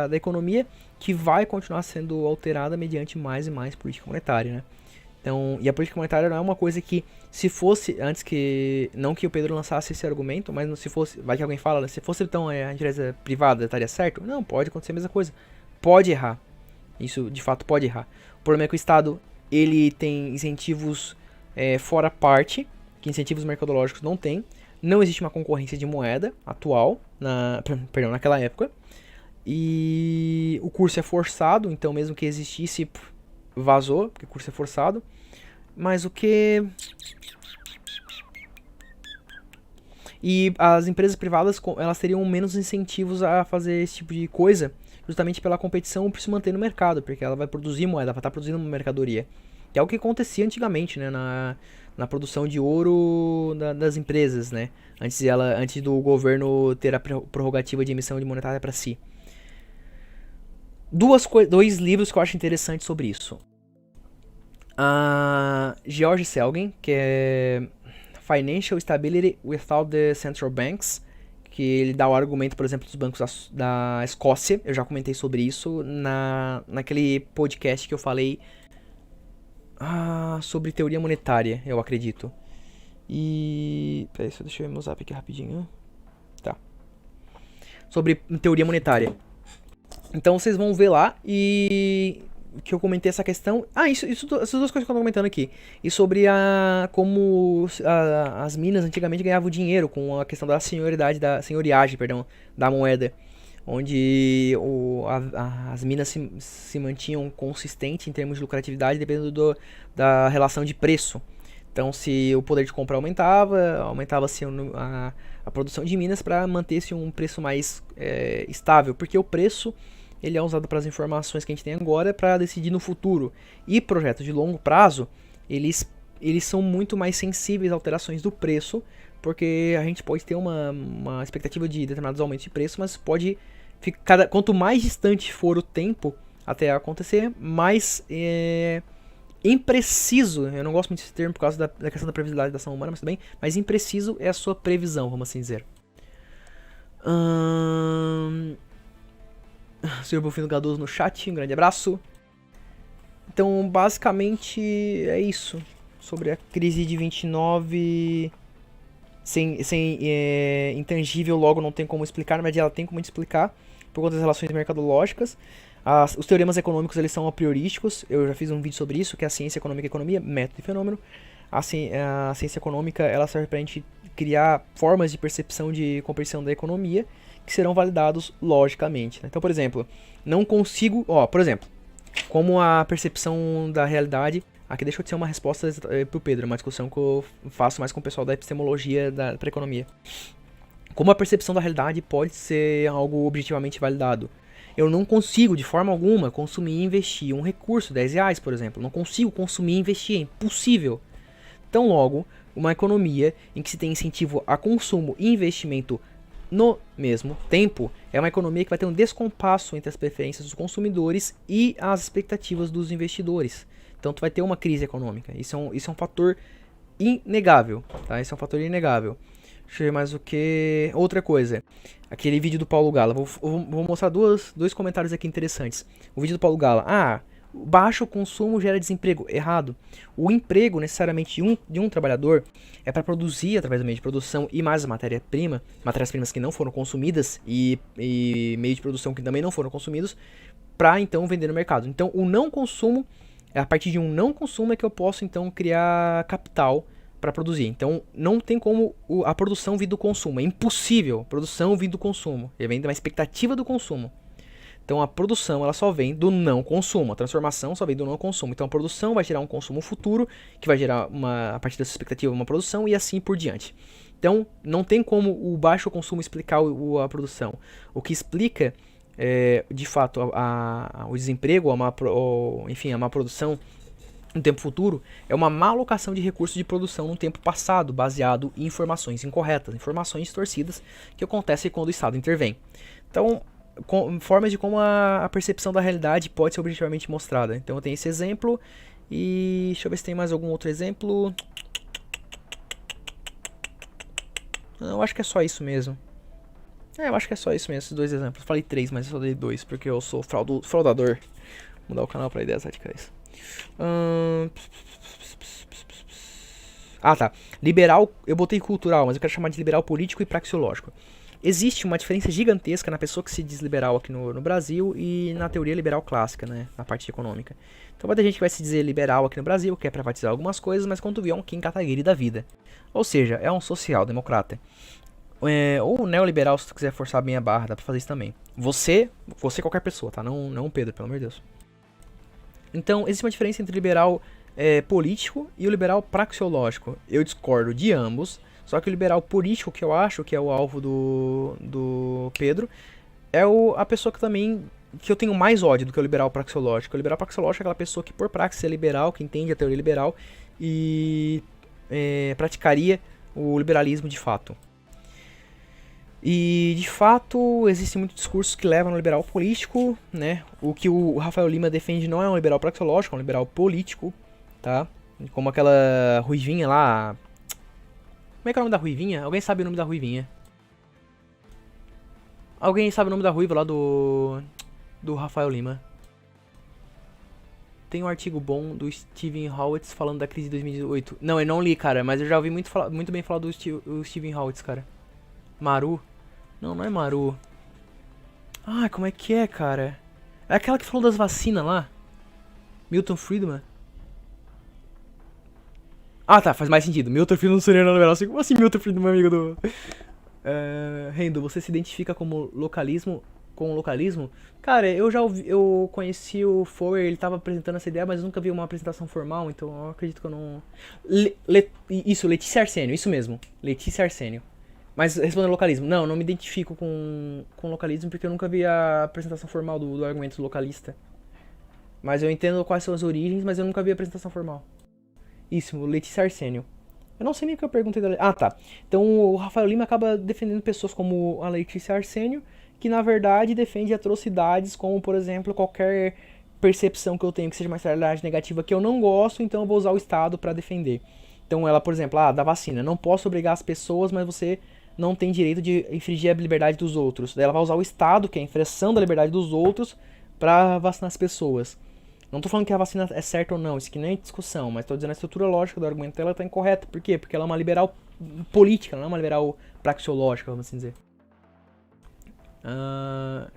S1: da economia que vai continuar sendo alterada mediante mais e mais política monetária, né? Então, e a política monetária não é uma coisa que, se fosse, não que o Pedro lançasse esse argumento, mas se fosse, vai que alguém fala, se fosse então a empresa privada, estaria certo? Não, pode acontecer a mesma coisa. Pode errar. Isso, de fato, pode errar. O problema é que o Estado, ele tem incentivos fora parte, que incentivos mercadológicos não tem. Não existe uma concorrência de moeda atual, naquela época. E o curso é forçado, então mesmo que existisse, vazou, porque o curso é forçado. Mas o que... E as empresas privadas, elas teriam menos incentivos a fazer esse tipo de coisa, justamente pela competição por se manter no mercado, porque ela vai produzir moeda, vai estar produzindo uma mercadoria. Que é o que acontecia antigamente, né, na produção de ouro das empresas, né, antes do governo ter a prerrogativa de emissão de monetária para si. Dois livros que eu acho interessantes sobre isso. George Selgin, que é Financial Stability Without the Central Banks, que ele dá o argumento, por exemplo, dos bancos da Escócia. Eu já comentei sobre isso naquele podcast que eu falei sobre teoria monetária, eu acredito. E... peraí, só deixa eu ver meu zap aqui rapidinho. Tá. Sobre teoria monetária. Então vocês vão ver lá e... que eu comentei essa questão... essas duas coisas que eu tô comentando aqui. E sobre como as minas antigamente ganhavam dinheiro com a questão da senhoriagem, da moeda. Onde as minas se mantinham consistentes em termos de lucratividade dependendo da relação de preço. Então, se o poder de compra aumentava-se a produção de minas para manter-se um preço mais estável. Porque o preço ele é usado para as informações que a gente tem agora para decidir no futuro. E projetos de longo prazo, eles são muito mais sensíveis a alterações do preço, porque a gente pode ter uma expectativa de determinados aumentos de preço, mas pode quanto mais distante for o tempo até acontecer, mais impreciso, eu não gosto muito desse termo por causa da questão da previsibilidade da ação humana, mas tudo bem, mas impreciso é a sua previsão, vamos assim dizer. Senhor Bufino Gadoso no chat, um grande abraço. Então, basicamente, é isso. Sobre a crise de 29... Sem intangível, logo não tem como explicar, mas ela tem como explicar, por conta das relações mercadológicas. Os teoremas econômicos, eles são a priorísticos, eu já fiz um vídeo sobre isso, que é a ciência econômica e economia, método e fenômeno. A ciência econômica, ela serve pra gente criar formas de percepção de compreensão da economia, que serão validados logicamente, né? Então, por exemplo, não consigo... por exemplo, como a percepção da realidade... Aqui deixa eu ter uma resposta pro Pedro, uma discussão que eu faço mais com o pessoal da epistemologia pra economia. Como a percepção da realidade pode ser algo objetivamente validado? Eu não consigo, de forma alguma, consumir e investir um recurso, R$10, por exemplo. Não consigo consumir e investir, é impossível. Então, logo, uma economia em que se tem incentivo a consumo e investimento no mesmo tempo, é uma economia que vai ter um descompasso entre as preferências dos consumidores e as expectativas dos investidores. Então tu vai ter uma crise econômica. Isso é um fator inegável, tá? Isso é um fator inegável. Deixa eu ver mais o que... Outra coisa. Aquele vídeo do Paulo Gala. Vou mostrar dois comentários aqui interessantes. O vídeo do Paulo Gala. Baixo consumo gera desemprego. Errado. O emprego, necessariamente, de um trabalhador é para produzir através do meio de produção e mais matérias-primas que não foram consumidas e meio de produção que também não foram consumidos, para então vender no mercado. Então o não consumo... A partir de um não consumo é que eu posso, então, criar capital para produzir. Então, não tem como a produção vir do consumo. É impossível a produção vir do consumo. Ele vem de uma expectativa do consumo. Então, a produção ela só vem do não consumo. A transformação só vem do não consumo. Então, a produção vai gerar um consumo futuro, que vai gerar, a partir dessa expectativa, uma produção e assim por diante. Então, não tem como o baixo consumo explicar a produção. O que explica... de fato, o desemprego, enfim, a má produção no tempo futuro, é uma má alocação de recursos de produção no tempo passado, baseado em informações incorretas, informações distorcidas, que acontecem quando o Estado intervém. Então, formas de como a percepção da realidade pode ser objetivamente mostrada. Então, eu tenho esse exemplo, e deixa eu ver se tem mais algum outro exemplo. Não, eu acho que é só isso mesmo. Eu acho que é só isso mesmo, esses dois exemplos. Falei 3, mas eu só dei 2, porque eu sou fraudador. Vou mudar o canal pra ideias radicais. Tá. Liberal, eu botei cultural, mas eu quero chamar de liberal político e praxeológico. Existe uma diferença gigantesca na pessoa que se diz liberal aqui no Brasil e na teoria liberal clássica, né? Na parte econômica. Então vai ter gente que vai se dizer liberal aqui no Brasil, quer privatizar algumas coisas, mas quando tu vê é um Kim Kataguiri da vida. Ou seja, é um social-democrata. Ou neoliberal, se tu quiser forçar bem a barra, dá pra fazer isso também. Você qualquer pessoa, tá? Não o Pedro, pelo amor de Deus. Então, existe uma diferença entre o liberal político e o liberal praxeológico. Eu discordo de ambos, só que o liberal político, que eu acho que é o alvo do Pedro, é a pessoa que eu tenho mais ódio do que o liberal praxeológico. O liberal praxeológico é aquela pessoa que por praxis é liberal, que entende a teoria liberal e praticaria o liberalismo de fato. E, de fato, existem muitos discursos que levam no liberal político, né? O que o Rafael Lima defende não é um liberal praxeológico, é um liberal político, tá? Como aquela ruivinha lá... Como é que é o nome da ruivinha? Alguém sabe o nome da ruivinha? Alguém sabe o nome da ruiva lá do Rafael Lima? Tem um artigo bom do Steven Howitz falando da crise de 2018. Não, eu não li, cara, mas eu já ouvi muito bem falar do Steven Howitz, cara. Maru? Não é Maru. Como é que é, cara? É aquela que falou das vacinas lá? Milton Friedman? Tá, faz mais sentido. Milton Friedman não seria liberal. Como assim Milton Friedman, amigo do... Rendo, você se identifica com localismo? Cara, eu conheci o Foer, ele tava apresentando essa ideia, mas eu nunca vi uma apresentação formal, então eu acredito que eu não... Letícia Arsênio, isso mesmo. Letícia Arsênio. Mas respondendo localismo, não me identifico com localismo porque eu nunca vi a apresentação formal do argumento localista. Mas eu entendo quais são as origens, mas eu nunca vi a apresentação formal. Isso, Letícia Arsênio. Eu não sei nem o que eu perguntei da... tá. Então o Rafael Lima acaba defendendo pessoas como a Letícia Arsênio, que na verdade defende atrocidades como, por exemplo, qualquer percepção que eu tenho que seja uma externalidade negativa que eu não gosto, então eu vou usar o Estado para defender. Então ela, por exemplo, da vacina, não posso obrigar as pessoas, mas você não tem direito de infringir a liberdade dos outros. Daí ela vai usar o Estado, que é a infração da liberdade dos outros, para vacinar as pessoas. Não tô falando que a vacina é certa ou não, isso aqui nem é discussão, mas tô dizendo a estrutura lógica do argumento dela tá incorreta. Por quê? Porque ela é uma liberal política, não é uma liberal praxeológica, vamos assim dizer.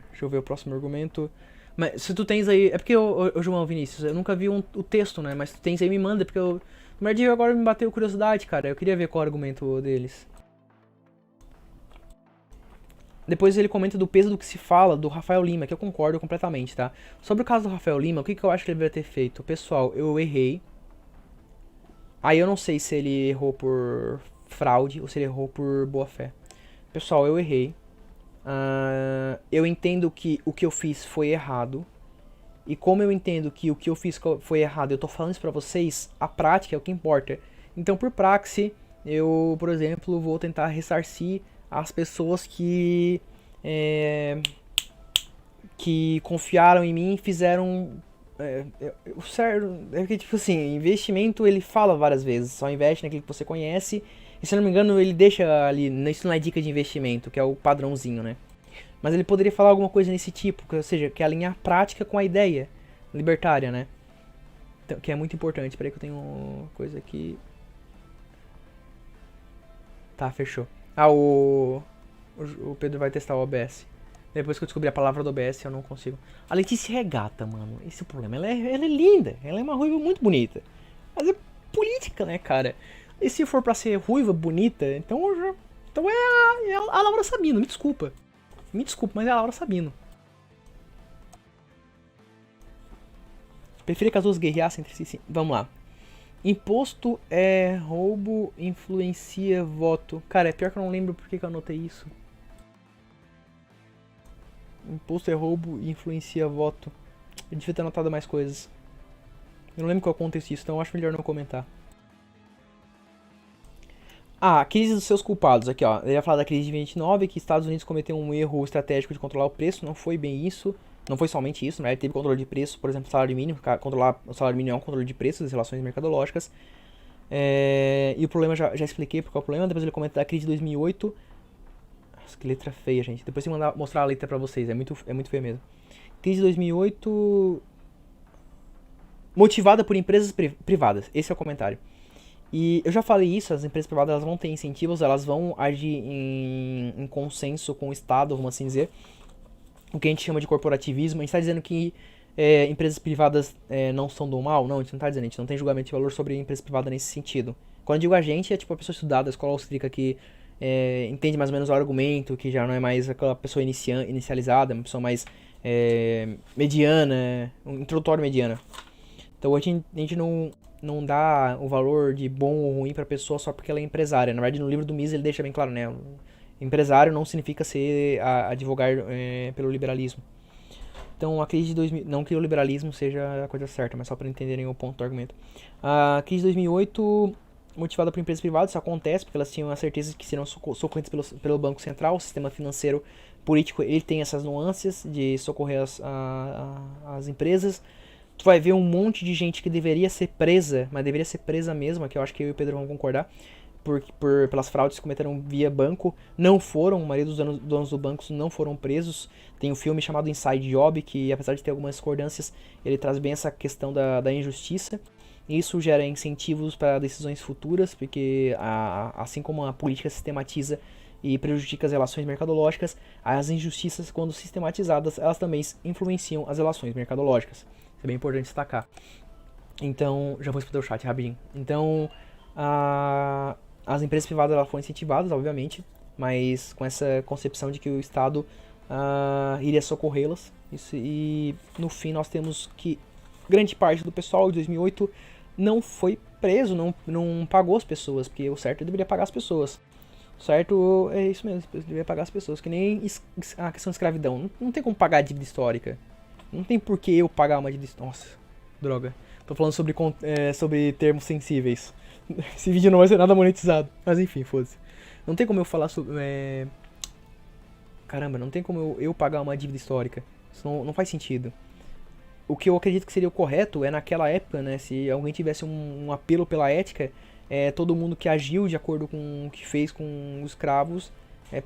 S1: Deixa eu ver o próximo argumento. Mas se tu tens aí. É porque, João Vinícius, eu nunca vi o texto, né? Mas se tu tens aí, me manda, porque eu. No Merdinho agora me bateu curiosidade, cara. Eu queria ver qual é o argumento deles. Depois ele comenta do peso do que se fala do Rafael Lima, que eu concordo completamente, tá? Sobre o caso do Rafael Lima, o que eu acho que ele deveria ter feito? Pessoal, eu errei. Aí eu não sei se ele errou por fraude ou se ele errou por boa fé. Pessoal, eu errei. Eu entendo que o que eu fiz foi errado. E como eu entendo que o que eu fiz foi errado, eu tô falando isso pra vocês, a prática é o que importa. Então, por praxe, eu, por exemplo, vou tentar ressarcir as pessoas que confiaram em mim e fizeram o certo. É que, tipo assim, investimento ele fala várias vezes, só investe naquilo que você conhece. E se eu não me engano, ele deixa ali, isso não é dica de investimento, que é o padrãozinho, né? Mas ele poderia falar alguma coisa nesse tipo, ou seja, que é alinhar a prática com a ideia libertária, né? Então, que é muito importante. Peraí que eu tenho uma coisa aqui. Tá, fechou. O Pedro vai testar o OBS. Depois que eu descobri a palavra do OBS, eu não consigo. A Letícia é gata, mano. Esse é o problema. Ela é linda. Ela é uma ruiva muito bonita. Mas é política, né, cara? E se for pra ser ruiva, bonita, então a Laura Sabino, me desculpa. Me desculpa, mas é a Laura Sabino. Preferia que as duas guerreassem entre si, sim. Vamos lá. Imposto é roubo, influencia voto. Cara, é pior que eu não lembro por que eu anotei isso. Imposto é roubo e influencia voto. Eu devia ter anotado mais coisas. Eu não lembro qual contexto isso, então eu acho melhor não comentar. Crise dos seus culpados. Aqui, ó. Ele ia falar da crise de 29, que Estados Unidos cometeu um erro estratégico de controlar o preço. Não foi bem isso. Não foi somente isso, né? Ele teve controle de preço, por exemplo, salário mínimo. Controlar o salário mínimo é um controle de preço, das relações mercadológicas. E o problema, já expliquei porque é o problema. Depois ele comenta da crise de 2008. Nossa, que letra feia, gente. Depois eu vou mostrar a letra pra vocês. É muito feia mesmo. Crise de 2008... motivada por empresas privadas. Esse é o comentário. E eu já falei isso, as empresas privadas elas vão ter incentivos, elas vão agir em consenso com o Estado, vamos assim dizer. O que a gente chama de corporativismo. A gente está dizendo que empresas privadas não são do mal? Não, a gente não está dizendo, a gente não tem julgamento de valor sobre empresa privada nesse sentido. Quando eu digo a gente, é tipo a pessoa estudada da escola austríaca que entende mais ou menos o argumento, que já não é mais aquela pessoa inicializada, uma pessoa mais mediana, um introdutório mediana. Então a gente não dá o valor de bom ou ruim pra pessoa só porque ela é empresária. Na verdade, no livro do Mises ele deixa bem claro, né? Empresário não significa ser advogar pelo liberalismo. Então a crise de 2000, não que o liberalismo seja a coisa certa, mas só para entenderem o ponto do argumento. A crise de 2008, motivada por empresas privadas, isso acontece porque elas tinham a certeza de que serão socorridas pelo Banco Central. O sistema financeiro político ele tem essas nuances de socorrer as empresas. Tu vai ver um monte de gente que deveria ser presa, mas deveria ser presa mesmo, que eu acho que eu e o Pedro vão concordar, pelas fraudes que cometeram via banco, não foram, a maioria dos donos do banco não foram presos. Tem um filme chamado Inside Job, que apesar de ter algumas discordâncias, ele traz bem essa questão da injustiça. Isso gera incentivos para decisões futuras, porque assim como a política sistematiza e prejudica as relações mercadológicas, as injustiças, quando sistematizadas, elas também influenciam as relações mercadológicas. Isso é bem importante destacar. Então, já vou responder o chat rapidinho. Então, as empresas privadas elas foram incentivadas, obviamente, mas com essa concepção de que o Estado iria socorrê-las. E no fim nós temos que grande parte do pessoal de 2008 não foi preso, não pagou as pessoas, porque o certo deveria pagar as pessoas. O certo é isso mesmo, deveria pagar as pessoas, que nem a questão de escravidão. Não tem como pagar a dívida histórica. Não tem por que eu pagar uma dívida histórica. Nossa, droga. Tô falando sobre termos sensíveis. Esse vídeo não vai ser nada monetizado. Mas enfim, foda-se. Não tem como eu falar sobre... Caramba, não tem como eu pagar uma dívida histórica. Isso não faz sentido. o que eu acredito que seria o correto é naquela época, né, se alguém tivesse um apelo pela ética, todo mundo que agiu de acordo com o que fez com os escravos,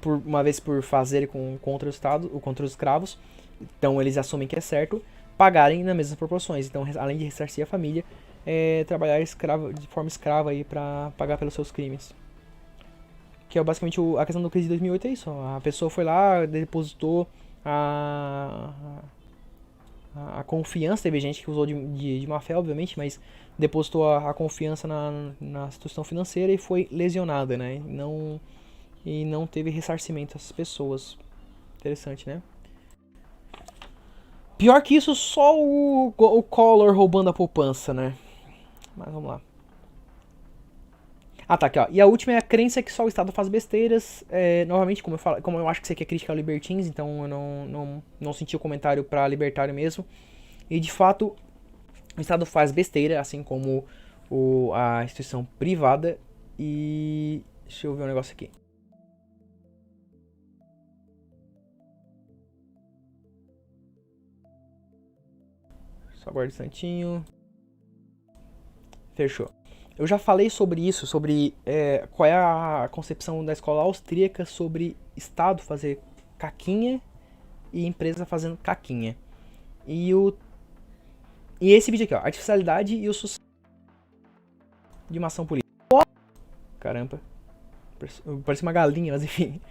S1: por uma vez por fazer contra o Estado, ou contra os escravos, então eles assumem que é certo, pagarem nas mesmas proporções. Então, além de ressarcir a família, trabalhar de forma escrava aí para pagar pelos seus crimes. Que é basicamente a questão do crise de 2008 é isso. A pessoa foi lá, depositou a, a confiança, teve gente que usou de má fé, obviamente, mas depositou a confiança na instituição financeira e foi lesionada, né? E não teve ressarcimento essas pessoas. Interessante, né? Pior que isso, só o Collor roubando a poupança, né? Mas vamos lá. Ah, tá, aqui, ó. E a última é a crença que só o Estado faz besteiras. Novamente, como eu acho que você quer criticar o Libertins, então eu não senti o comentário pra libertário mesmo. E de fato, o Estado faz besteira, assim como a instituição privada. E deixa eu ver um negócio aqui. Só aguarda um instantinho. Fechou. Eu já falei sobre isso, sobre qual é a concepção da escola austríaca sobre Estado fazer caquinha e empresa fazendo caquinha. E esse vídeo aqui, ó, artificialidade e o sucesso de uma ação política. Caramba, parece uma galinha, mas enfim.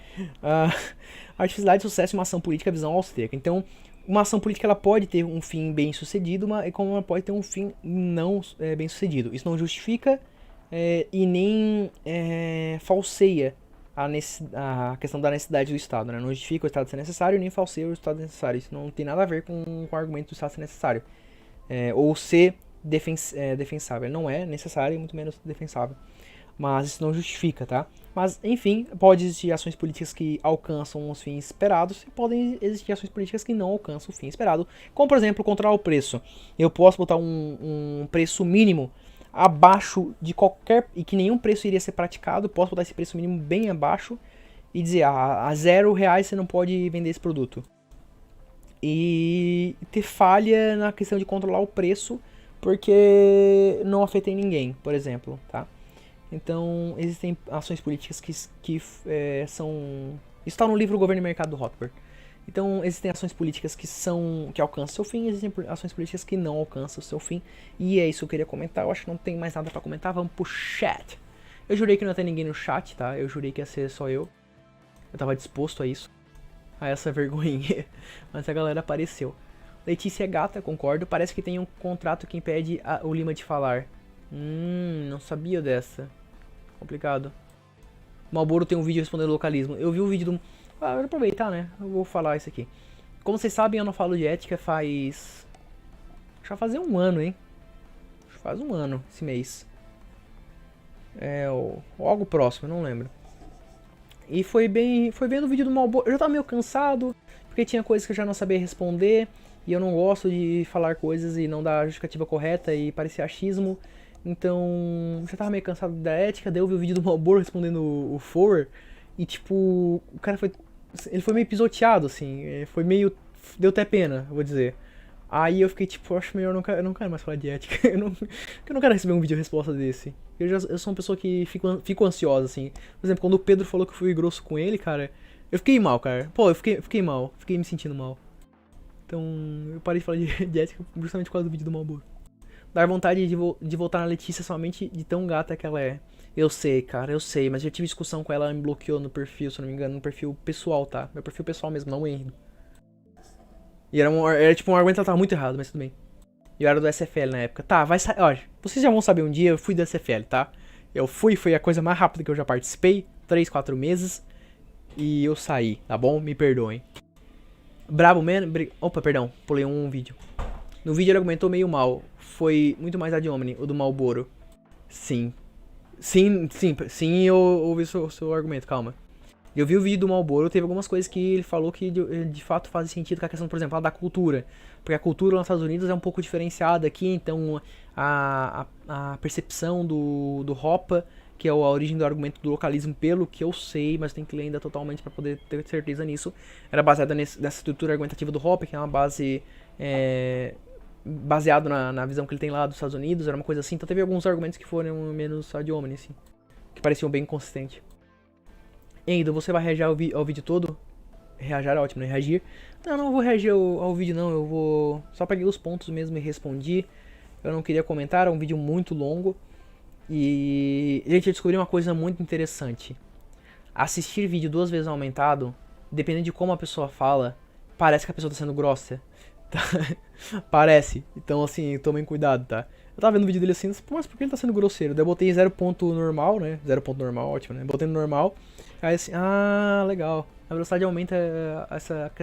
S1: Artificialidade, sucesso e uma ação política, visão austríaca. Então, uma ação política ela pode ter um fim bem sucedido, como ela pode ter um fim não bem sucedido. Isso não justifica e nem falseia a questão da necessidade do Estado, né? Não justifica o Estado ser necessário nem falseia o Estado necessário. Isso não tem nada a ver com o argumento do Estado ser necessário. Ou ser defensável. Ele não é necessário e muito menos defensável. Mas isso não justifica, tá? Mas, enfim, pode existir ações políticas que alcançam os fins esperados e podem existir ações políticas que não alcançam o fim esperado. Como, por exemplo, controlar o preço. Eu posso botar um preço mínimo abaixo de qualquer... e que nenhum preço iria ser praticado. Posso botar esse preço mínimo bem abaixo e dizer, a R$0 você não pode vender esse produto. E ter falha na questão de controlar o preço porque não afeta em ninguém, por exemplo, tá? Então, existem ações políticas que são... Isso está no livro Governo e Mercado do Rothbard. Então, existem ações políticas que alcançam o seu fim, existem ações políticas que não alcançam o seu fim. E é isso que eu queria comentar. Eu acho que não tem mais nada pra comentar. Vamos pro chat. Eu jurei que não ia ter ninguém no chat, tá? Eu jurei que ia ser só eu. Eu tava disposto a isso. A essa vergonhinha. Mas a galera apareceu. Letícia é gata, concordo. Parece que tem um contrato que impede o Lima de falar. Não sabia dessa. Complicado. Malboro tem um vídeo respondendo localismo. Eu vi o vídeo do... eu vou aproveitar, né? Eu vou falar isso aqui. Como vocês sabem, eu não falo de ética faz... Já fazia um ano, hein? Faz um ano, esse mês. Ou algo próximo, não lembro. E foi vendo o vídeo do Malboro. Eu já tava meio cansado, porque tinha coisas que eu já não sabia responder. E eu não gosto de falar coisas e não dar a justificativa correta e parecer achismo. Então, já tava meio cansado da ética, daí eu vi o vídeo do Malboro respondendo o Forer, e tipo, o cara ele foi meio pisoteado, assim, foi meio, deu até pena, vou dizer. Aí eu fiquei tipo, acho melhor, eu não quero mais falar de ética, eu não quero receber um vídeo resposta desse. Eu sou uma pessoa que fico ansiosa, assim. Por exemplo, quando o Pedro falou que eu fui grosso com ele, cara, eu fiquei mal, cara. Pô, eu fiquei mal, fiquei me sentindo mal. Então, eu parei de falar de ética justamente por causa do vídeo do Malboro. Dar vontade de voltar na Letícia somente de tão gata que ela é. Eu sei, cara, eu sei, mas eu tive discussão com ela me bloqueou no perfil, se eu não me engano, no perfil pessoal, tá? Meu perfil pessoal mesmo, não o Henry. E era tipo um argumento que ela tava muito errado, mas tudo bem. E eu era do SFL na época. Tá, vai sair. Ó, vocês já vão saber um dia, eu fui do SFL, tá? Foi a coisa mais rápida que eu já participei. 3, 4 meses. E eu saí, tá bom? Me perdoem. Brabo Man. Opa, perdão, pulei um vídeo. No vídeo ele argumentou meio mal. Foi muito mais ad hominem, o do Malboro. Sim. Sim, eu ouvi o seu argumento, calma. Eu vi o vídeo do Malboro, teve algumas coisas que ele falou que de fato fazem sentido com a questão, por exemplo, da cultura. Porque a cultura nos Estados Unidos é um pouco diferenciada aqui, então a percepção do Hoppe, que é a origem do argumento do localismo, pelo que eu sei, mas tem que ler ainda totalmente para poder ter certeza nisso, era baseada nessa estrutura argumentativa do Hoppe, que é uma base baseado na visão que ele tem lá dos Estados Unidos, era uma coisa assim. Então teve alguns argumentos que foram menos ad hominem, assim, que pareciam bem consistentes. Ainda, você vai reagir ao vídeo todo? Reagir é ótimo, né? Reagir. Não vou reagir ao vídeo não, eu vou... Só peguei os pontos mesmo e respondi. Eu não queria comentar, é um vídeo muito longo. E... Gente, eu descobri uma coisa muito interessante. Assistir vídeo 2 vezes aumentado, dependendo de como a pessoa fala, parece que a pessoa tá sendo grossa. Tá? Parece. Então, assim, tomem cuidado, tá? Eu tava vendo o vídeo dele assim, mas por que ele tá sendo grosseiro? Daí eu botei 0 ponto normal, né? 0 ponto normal, ótimo, né? Botei no normal. Aí assim, legal. A velocidade aumenta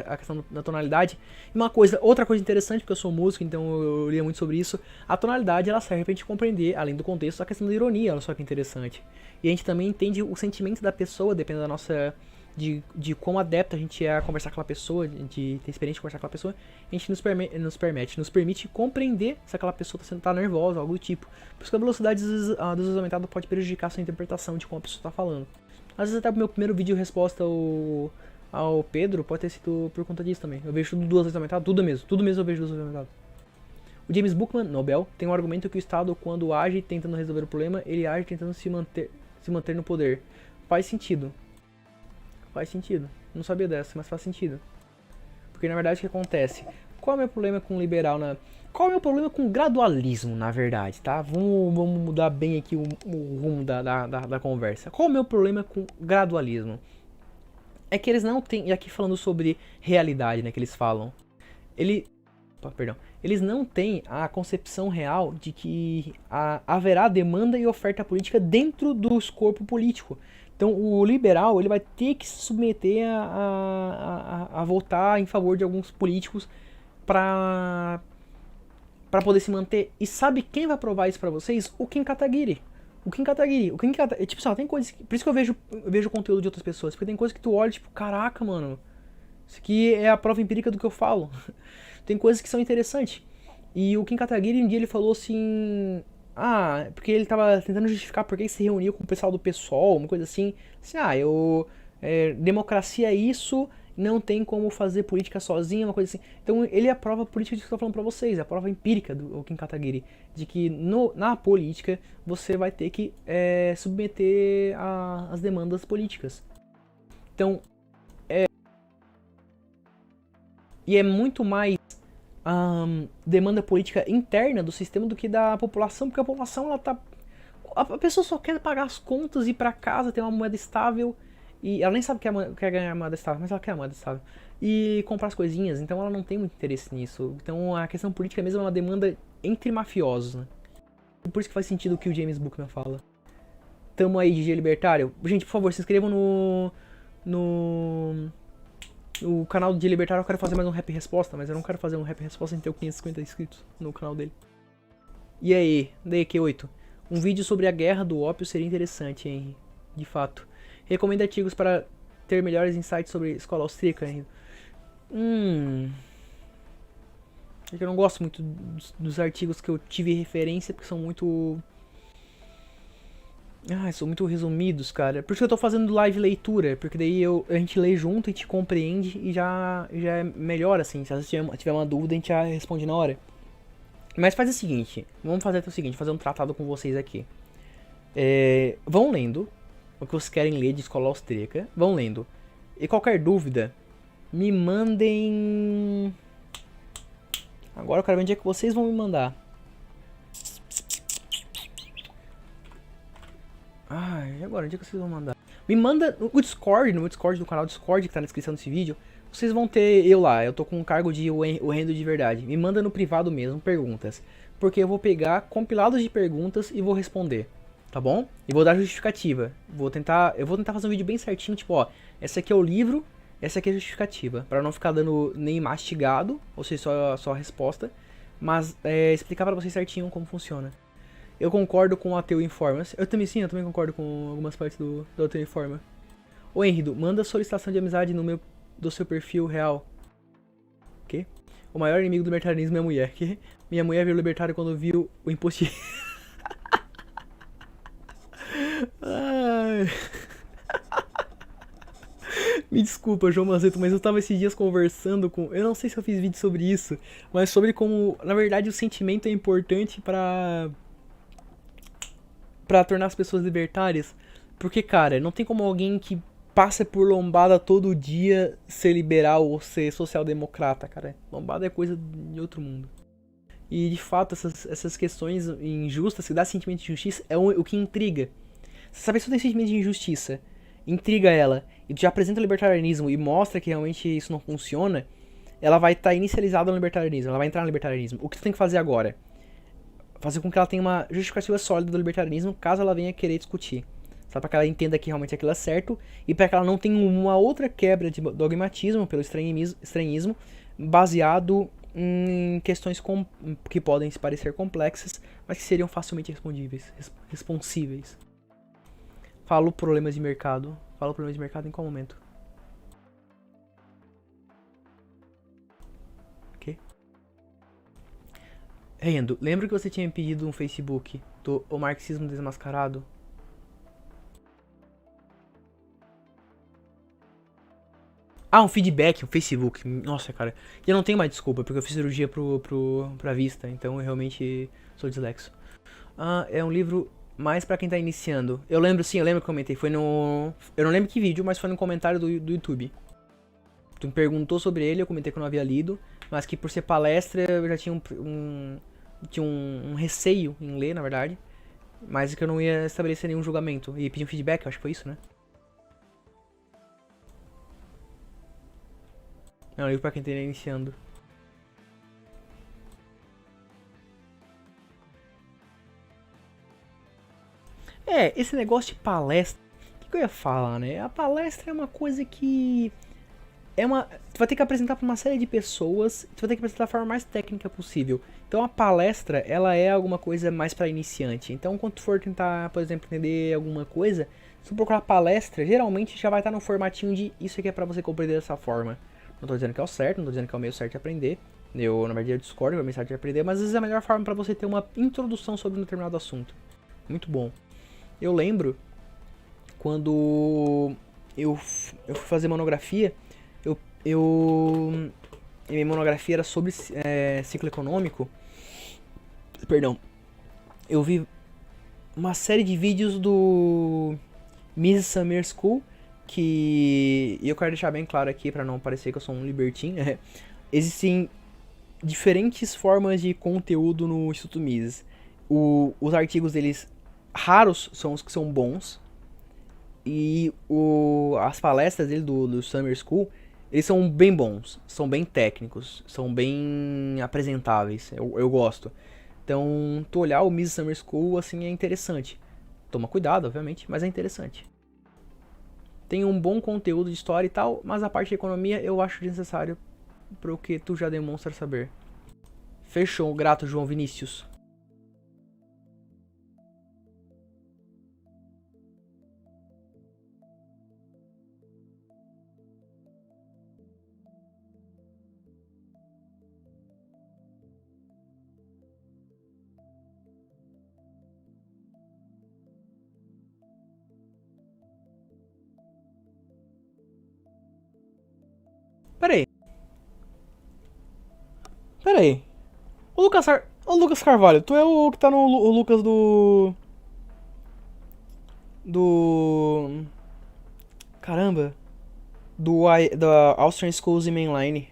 S1: a questão da tonalidade. E outra coisa interessante, porque eu sou músico, então eu lia muito sobre isso. A tonalidade, ela serve pra gente compreender, além do contexto, a questão da ironia, olha só que interessante. E a gente também entende o sentimento da pessoa, dependendo da nossa... De quão adepto a gente é a conversar com aquela pessoa, de ter experiência de conversar com aquela pessoa, a gente nos permite compreender se aquela pessoa tá nervosa, algo do tipo. Por isso que a velocidade às vezes aumentada pode prejudicar a sua interpretação de como a pessoa tá falando. Às vezes até o meu primeiro vídeo resposta ao Pedro pode ter sido por conta disso também. Eu vejo tudo 2 vezes aumentado, tudo mesmo eu vejo 2 vezes aumentado. O James Buckman, Nobel, tem um argumento que o Estado, quando age tentando resolver o problema, ele age tentando se manter no poder. Faz sentido. Faz sentido. Não sabia dessa, mas faz sentido. Porque na verdade o que acontece? Qual é o meu problema com liberal Qual é o meu problema com gradualismo, na verdade, tá? Vamos mudar bem aqui o rumo da conversa. Qual é o meu problema com gradualismo? É que eles não têm... E aqui falando sobre realidade, né, que eles falam. Eles não têm a concepção real de que haverá demanda e oferta política dentro do escopo político. Então o liberal ele vai ter que se submeter a votar em favor de alguns políticos para poder se manter. E sabe quem vai provar isso pra vocês? O Kim Kataguiri. Tipo assim, tem coisas que, por isso que eu vejo o conteúdo de outras pessoas, porque tem coisas que tu olha tipo, caraca, mano, isso aqui é a prova empírica do que eu falo. Tem coisas que são interessantes. E o Kim Kataguiri um dia ele falou assim... porque ele tava tentando justificar por que se reuniu com o pessoal do PSOL, uma coisa assim. Democracia é isso, não tem como fazer política sozinho, uma coisa assim. Então ele é a prova política disso que eu tô falando pra vocês, é a prova empírica do Kim Kataguiri. De que na política você vai ter que submeter às demandas políticas. Então, e é muito mais demanda política interna do sistema do que da população, porque a população ela tá... A pessoa só quer pagar as contas, ir pra casa, ter uma moeda estável, e ela nem sabe que quer ganhar moeda estável, mas ela quer a moeda estável, e comprar as coisinhas, então ela não tem muito interesse nisso. Então a questão política mesmo é uma demanda entre mafiosos, né? Por isso que faz sentido o que o James Buckman fala. Tamo aí, DJ Libertário. Gente, por favor, se inscrevam no canal de Libertário. Eu quero fazer mais um Rap Resposta, mas eu não quero fazer um Rap Resposta sem ter 550 inscritos no canal dele. E aí, DQ8, um vídeo sobre a guerra do ópio seria interessante, hein? De fato. Recomendo artigos para ter melhores insights sobre escola austríaca, hein? É que eu não gosto muito dos artigos que eu tive referência, porque são muito... são muito resumidos, cara. Por isso que eu tô fazendo live leitura, porque daí a gente lê junto, a gente compreende e já é melhor, assim. Se você tiver uma dúvida, a gente já responde na hora. Mas faz o seguinte, vamos fazer o seguinte, fazer um tratado com vocês aqui. Vão lendo o que vocês querem ler de escola austríaca, vão lendo. E qualquer dúvida, me mandem... Agora eu quero ver onde é que vocês vão me mandar. E agora? Onde é que vocês vão mandar? Me manda no Discord, do canal Discord que tá na descrição desse vídeo. Vocês vão ter eu lá, eu tô com um cargo de o rendo de verdade. Me manda no privado mesmo perguntas. Porque eu vou pegar compilados de perguntas e vou responder. Tá bom? E vou dar justificativa. Eu vou tentar fazer um vídeo bem certinho, tipo, esse aqui é o livro, essa aqui é a justificativa. Pra não ficar dando nem mastigado, ou seja, só a resposta. Mas explicar pra vocês certinho como funciona. Eu concordo com o Ateu Informa. Eu também concordo com algumas partes do Ateu Informa. Ô Henrido, manda solicitação de amizade do seu perfil real. O quê? O maior inimigo do libertarianismo é a mulher. Que? Minha mulher virou libertária quando viu o imposto de... Me desculpa, João Mazeto, mas eu tava esses dias conversando com. Eu não sei se eu fiz vídeo sobre isso, mas sobre como, na verdade, o sentimento é importante pra tornar as pessoas libertárias. Porque, cara, não tem como alguém que passa por lombada todo dia ser liberal ou ser social-democrata, cara. Lombada é coisa de outro mundo. E, de fato, essas questões injustas, que dá sentimento de justiça, é o que intriga. Se essa pessoa tem sentimento de injustiça, intriga ela, e tu já apresenta o libertarianismo e mostra que realmente isso não funciona, ela vai estar inicializada no libertarianismo, ela vai entrar no libertarianismo. O que tu tem que fazer agora? Fazer com que ela tenha uma justificativa sólida do libertarianismo, caso ela venha querer discutir. Só para que ela entenda que realmente aquilo é certo e para que ela não tenha uma outra quebra de dogmatismo pelo estranhismo baseado em questões que podem se parecer complexas, mas que seriam facilmente responsíveis. Falo problemas de mercado. Falo problemas de mercado em qual momento? Ok. Rendo, lembra que você tinha me pedido no Facebook do O Marxismo Desmascarado? Ah, um feedback, um Facebook. Nossa, cara. E eu não tenho mais desculpa, porque eu fiz cirurgia pra vista, então eu realmente sou dislexo. Ah, é um livro mais pra quem tá iniciando. Eu lembro, sim, eu lembro que eu comentei. Foi no. Eu não lembro que vídeo, mas foi no comentário do YouTube. Tu me perguntou sobre ele, eu comentei que eu não havia lido, mas que por ser palestra eu já tinha um receio em ler, na verdade. Mas que eu não ia estabelecer nenhum julgamento. E pedir um feedback, eu acho que foi isso, né? É um livro pra quem tá iniciando. É, esse negócio de palestra. O que eu ia falar, né? A palestra é uma coisa que. Tu vai ter que apresentar pra uma série de pessoas. Tu vai ter que apresentar da forma mais técnica possível. Então a palestra, ela é alguma coisa mais pra iniciante. Então quando tu for tentar, por exemplo, entender alguma coisa, se tu procurar palestra, geralmente já vai estar no formatinho de isso aqui é pra você compreender dessa forma. Não tô dizendo que é o certo, não tô dizendo que é o meio certo de aprender. Eu, na verdade, eu discordo que é o meio certo de aprender, mas às vezes é a melhor forma pra você ter uma introdução sobre um determinado assunto. Muito bom. Eu lembro quando eu fui fazer monografia, eu, eu minha monografia era sobre ciclo econômico. Perdão. Eu vi uma série de vídeos do Miss Summer School, que e eu quero deixar bem claro aqui para não parecer que eu sou um libertino. Existem diferentes formas de conteúdo no Instituto Mises. Os artigos deles raros são os que são bons. E as palestras dele do Summer School, eles são bem bons, são bem técnicos, são bem apresentáveis, eu gosto. Então, tu olhar o Miss Summer School, assim, é interessante. Toma cuidado, obviamente, mas é interessante. Tem um bom conteúdo de história e tal, mas a parte de economia eu acho desnecessário pro que tu já demonstra saber. Fechou, grato, João Vinícius. Pera aí, pera aí. O Lucas Carvalho, tu é o que tá no o Lucas do. Caramba. Da Austrian Schools e Mainline.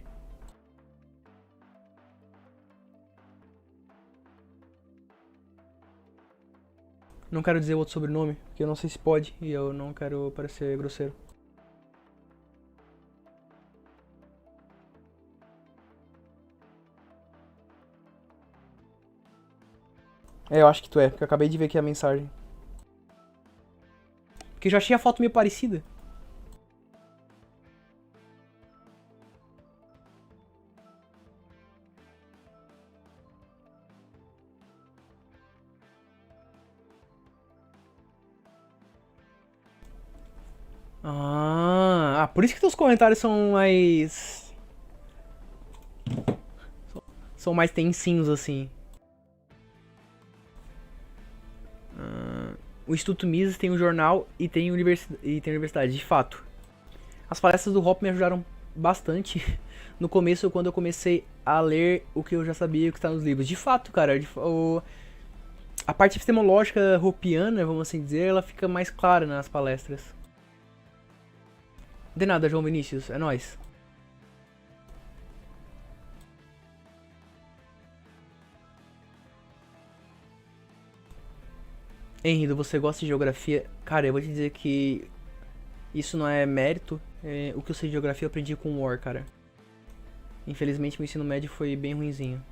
S1: Não quero dizer outro sobrenome, porque eu não sei se pode e eu não quero parecer grosseiro. É, eu acho que tu é, porque eu acabei de ver aqui a mensagem. Porque eu já achei a foto meio parecida. Por isso que teus comentários são mais. São mais tensinhos assim. O Instituto Mises tem um jornal e tem universidade, de fato. As palestras do Hop me ajudaram bastante no começo, quando eu comecei a ler o que eu já sabia que está nos livros. De fato, cara, a parte epistemológica hopiana, vamos assim dizer, ela fica mais clara nas palestras. De nada, João Vinícius, é nóis. Henrido, você gosta de geografia? Cara, eu vou te dizer que isso não é mérito. O que eu sei de geografia eu aprendi com o War, cara. Infelizmente, meu ensino médio foi bem ruinzinho.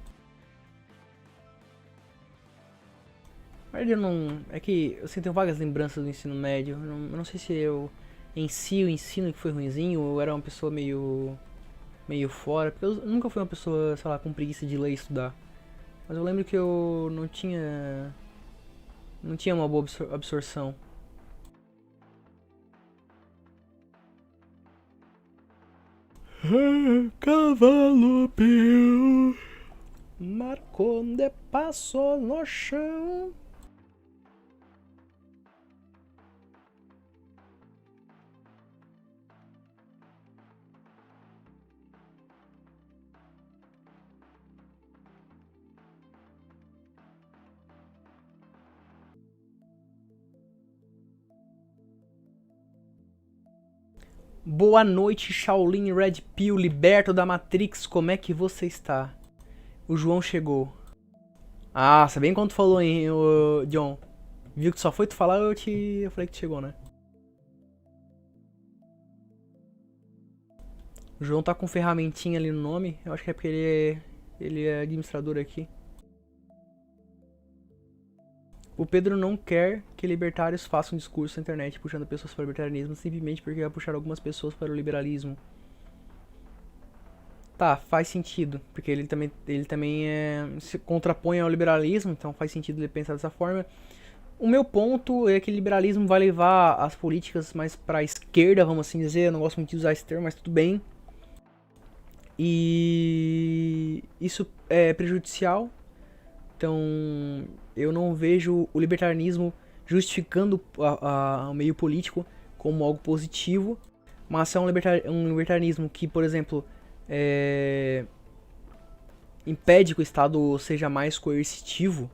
S1: Mas eu não. É que eu tenho vagas lembranças do ensino médio. Eu não sei se eu. Em si, o ensino que foi ruinzinho, ou eu era uma pessoa meio fora. Porque eu nunca fui uma pessoa, sei lá, com preguiça de ler e estudar. Mas eu lembro que eu não tinha. Não tinha uma boa absorção. Cavalo peu marcou de passo no chão. Boa noite, Shaolin Red Pill, liberto da Matrix, como é que você está? O João chegou. Ah, sabe bem quando tu falou, hein, John? Viu que só foi tu falar, eu falei que tu chegou, né? O João tá com ferramentinha ali no nome, eu acho que é porque ele é administrador aqui. O Pedro não quer que libertários façam um discurso na internet puxando pessoas para o libertarianismo simplesmente porque vai puxar algumas pessoas para o liberalismo. Tá, faz sentido, porque ele também se contrapõe ao liberalismo, então faz sentido ele pensar dessa forma. O meu ponto é que o liberalismo vai levar as políticas mais pra esquerda, vamos assim dizer. Eu não gosto muito de usar esse termo, mas tudo bem. E isso é prejudicial. Então, eu não vejo o libertarianismo justificando o meio político como algo positivo. Mas se é um libertarianismo que, por exemplo, impede que o Estado seja mais coercitivo,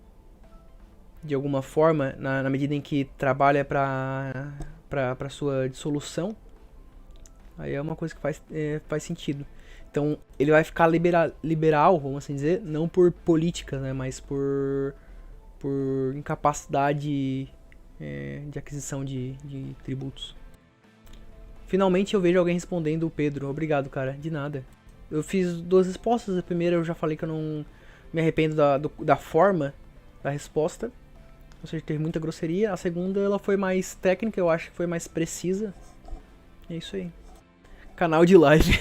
S1: de alguma forma, na medida em que trabalha para sua dissolução, aí é uma coisa que faz sentido. Então, ele vai ficar liberal, vamos assim dizer, não por política, né, mas por incapacidade de aquisição de tributos. Finalmente eu vejo alguém respondendo o Pedro. Obrigado, cara. De nada. Eu fiz duas respostas. A primeira eu já falei que eu não me arrependo da forma da resposta. Ou seja, teve muita grosseria. A segunda ela foi mais técnica, eu acho que foi mais precisa. É isso aí. Canal de live.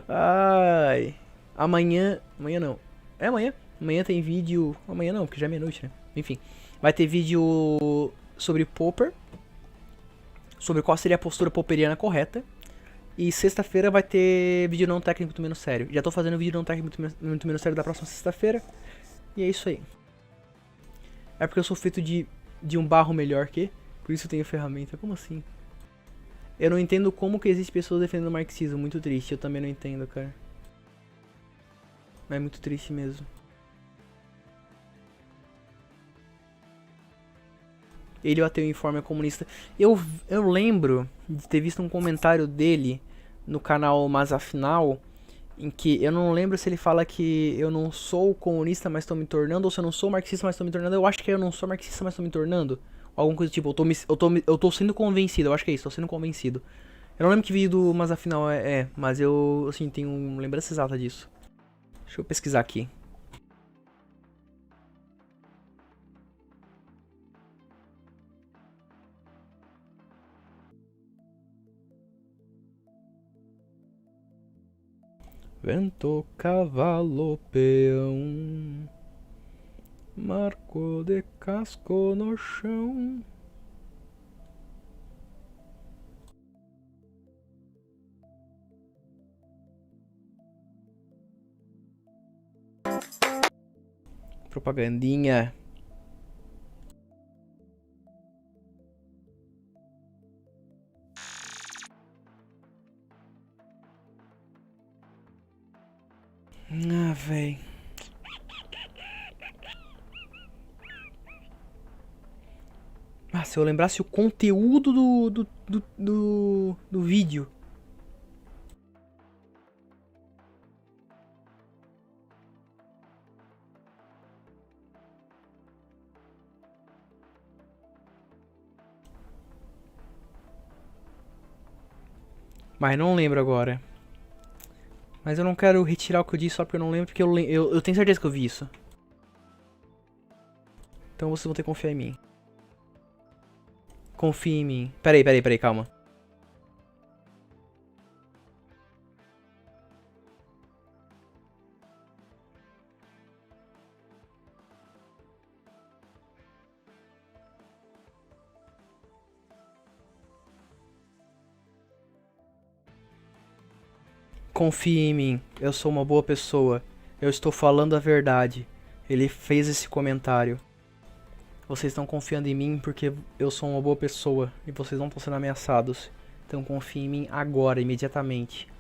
S1: Ai. Amanhã. Amanhã não. É amanhã. Amanhã tem vídeo. Amanhã não, porque já é meia-noite, né? Enfim. Vai ter vídeo sobre Popper. Sobre qual seria a postura popperiana correta. E sexta-feira vai ter vídeo não técnico muito menos sério. Já tô fazendo vídeo não técnico muito menos sério da próxima sexta-feira. E é isso aí. É porque eu sou feito de um barro melhor que. Por isso eu tenho ferramenta. Como assim? Eu não entendo como que existe pessoas defendendo o marxismo. Muito triste. Eu também não entendo, cara. É muito triste mesmo. Ele o ateu informe é comunista. Eu lembro de ter visto um comentário dele no canal Mas Afinal, em que eu não lembro se ele fala que eu não sou comunista, mas estou me tornando, ou se eu não sou marxista, mas estou me tornando. Eu acho que eu não sou marxista, mas estou me tornando. Alguma coisa tipo, eu tô sendo convencido, eu acho que é isso, tô sendo convencido. Eu não lembro que vídeo do Mas Afinal mas eu, assim, tenho lembrança exata disso. Deixa eu pesquisar aqui. Vento, cavalo, peão, marcou de casco no chão. Propagandinha. Ah, véi. Ah, se eu lembrasse o conteúdo do vídeo. Mas não lembro agora. Mas eu não quero retirar o que eu disse só porque eu não lembro, porque eu tenho certeza que eu vi isso. Então vocês vão ter que confiar em mim. Confia em mim. Peraí, calma. Confie em mim. Eu sou uma boa pessoa. Eu estou falando a verdade. Ele fez esse comentário. Vocês estão confiando em mim porque eu sou uma boa pessoa e vocês não estão sendo ameaçados. Então confie em mim agora, imediatamente.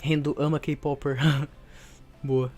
S1: Rendo ama K-Popper. Boa.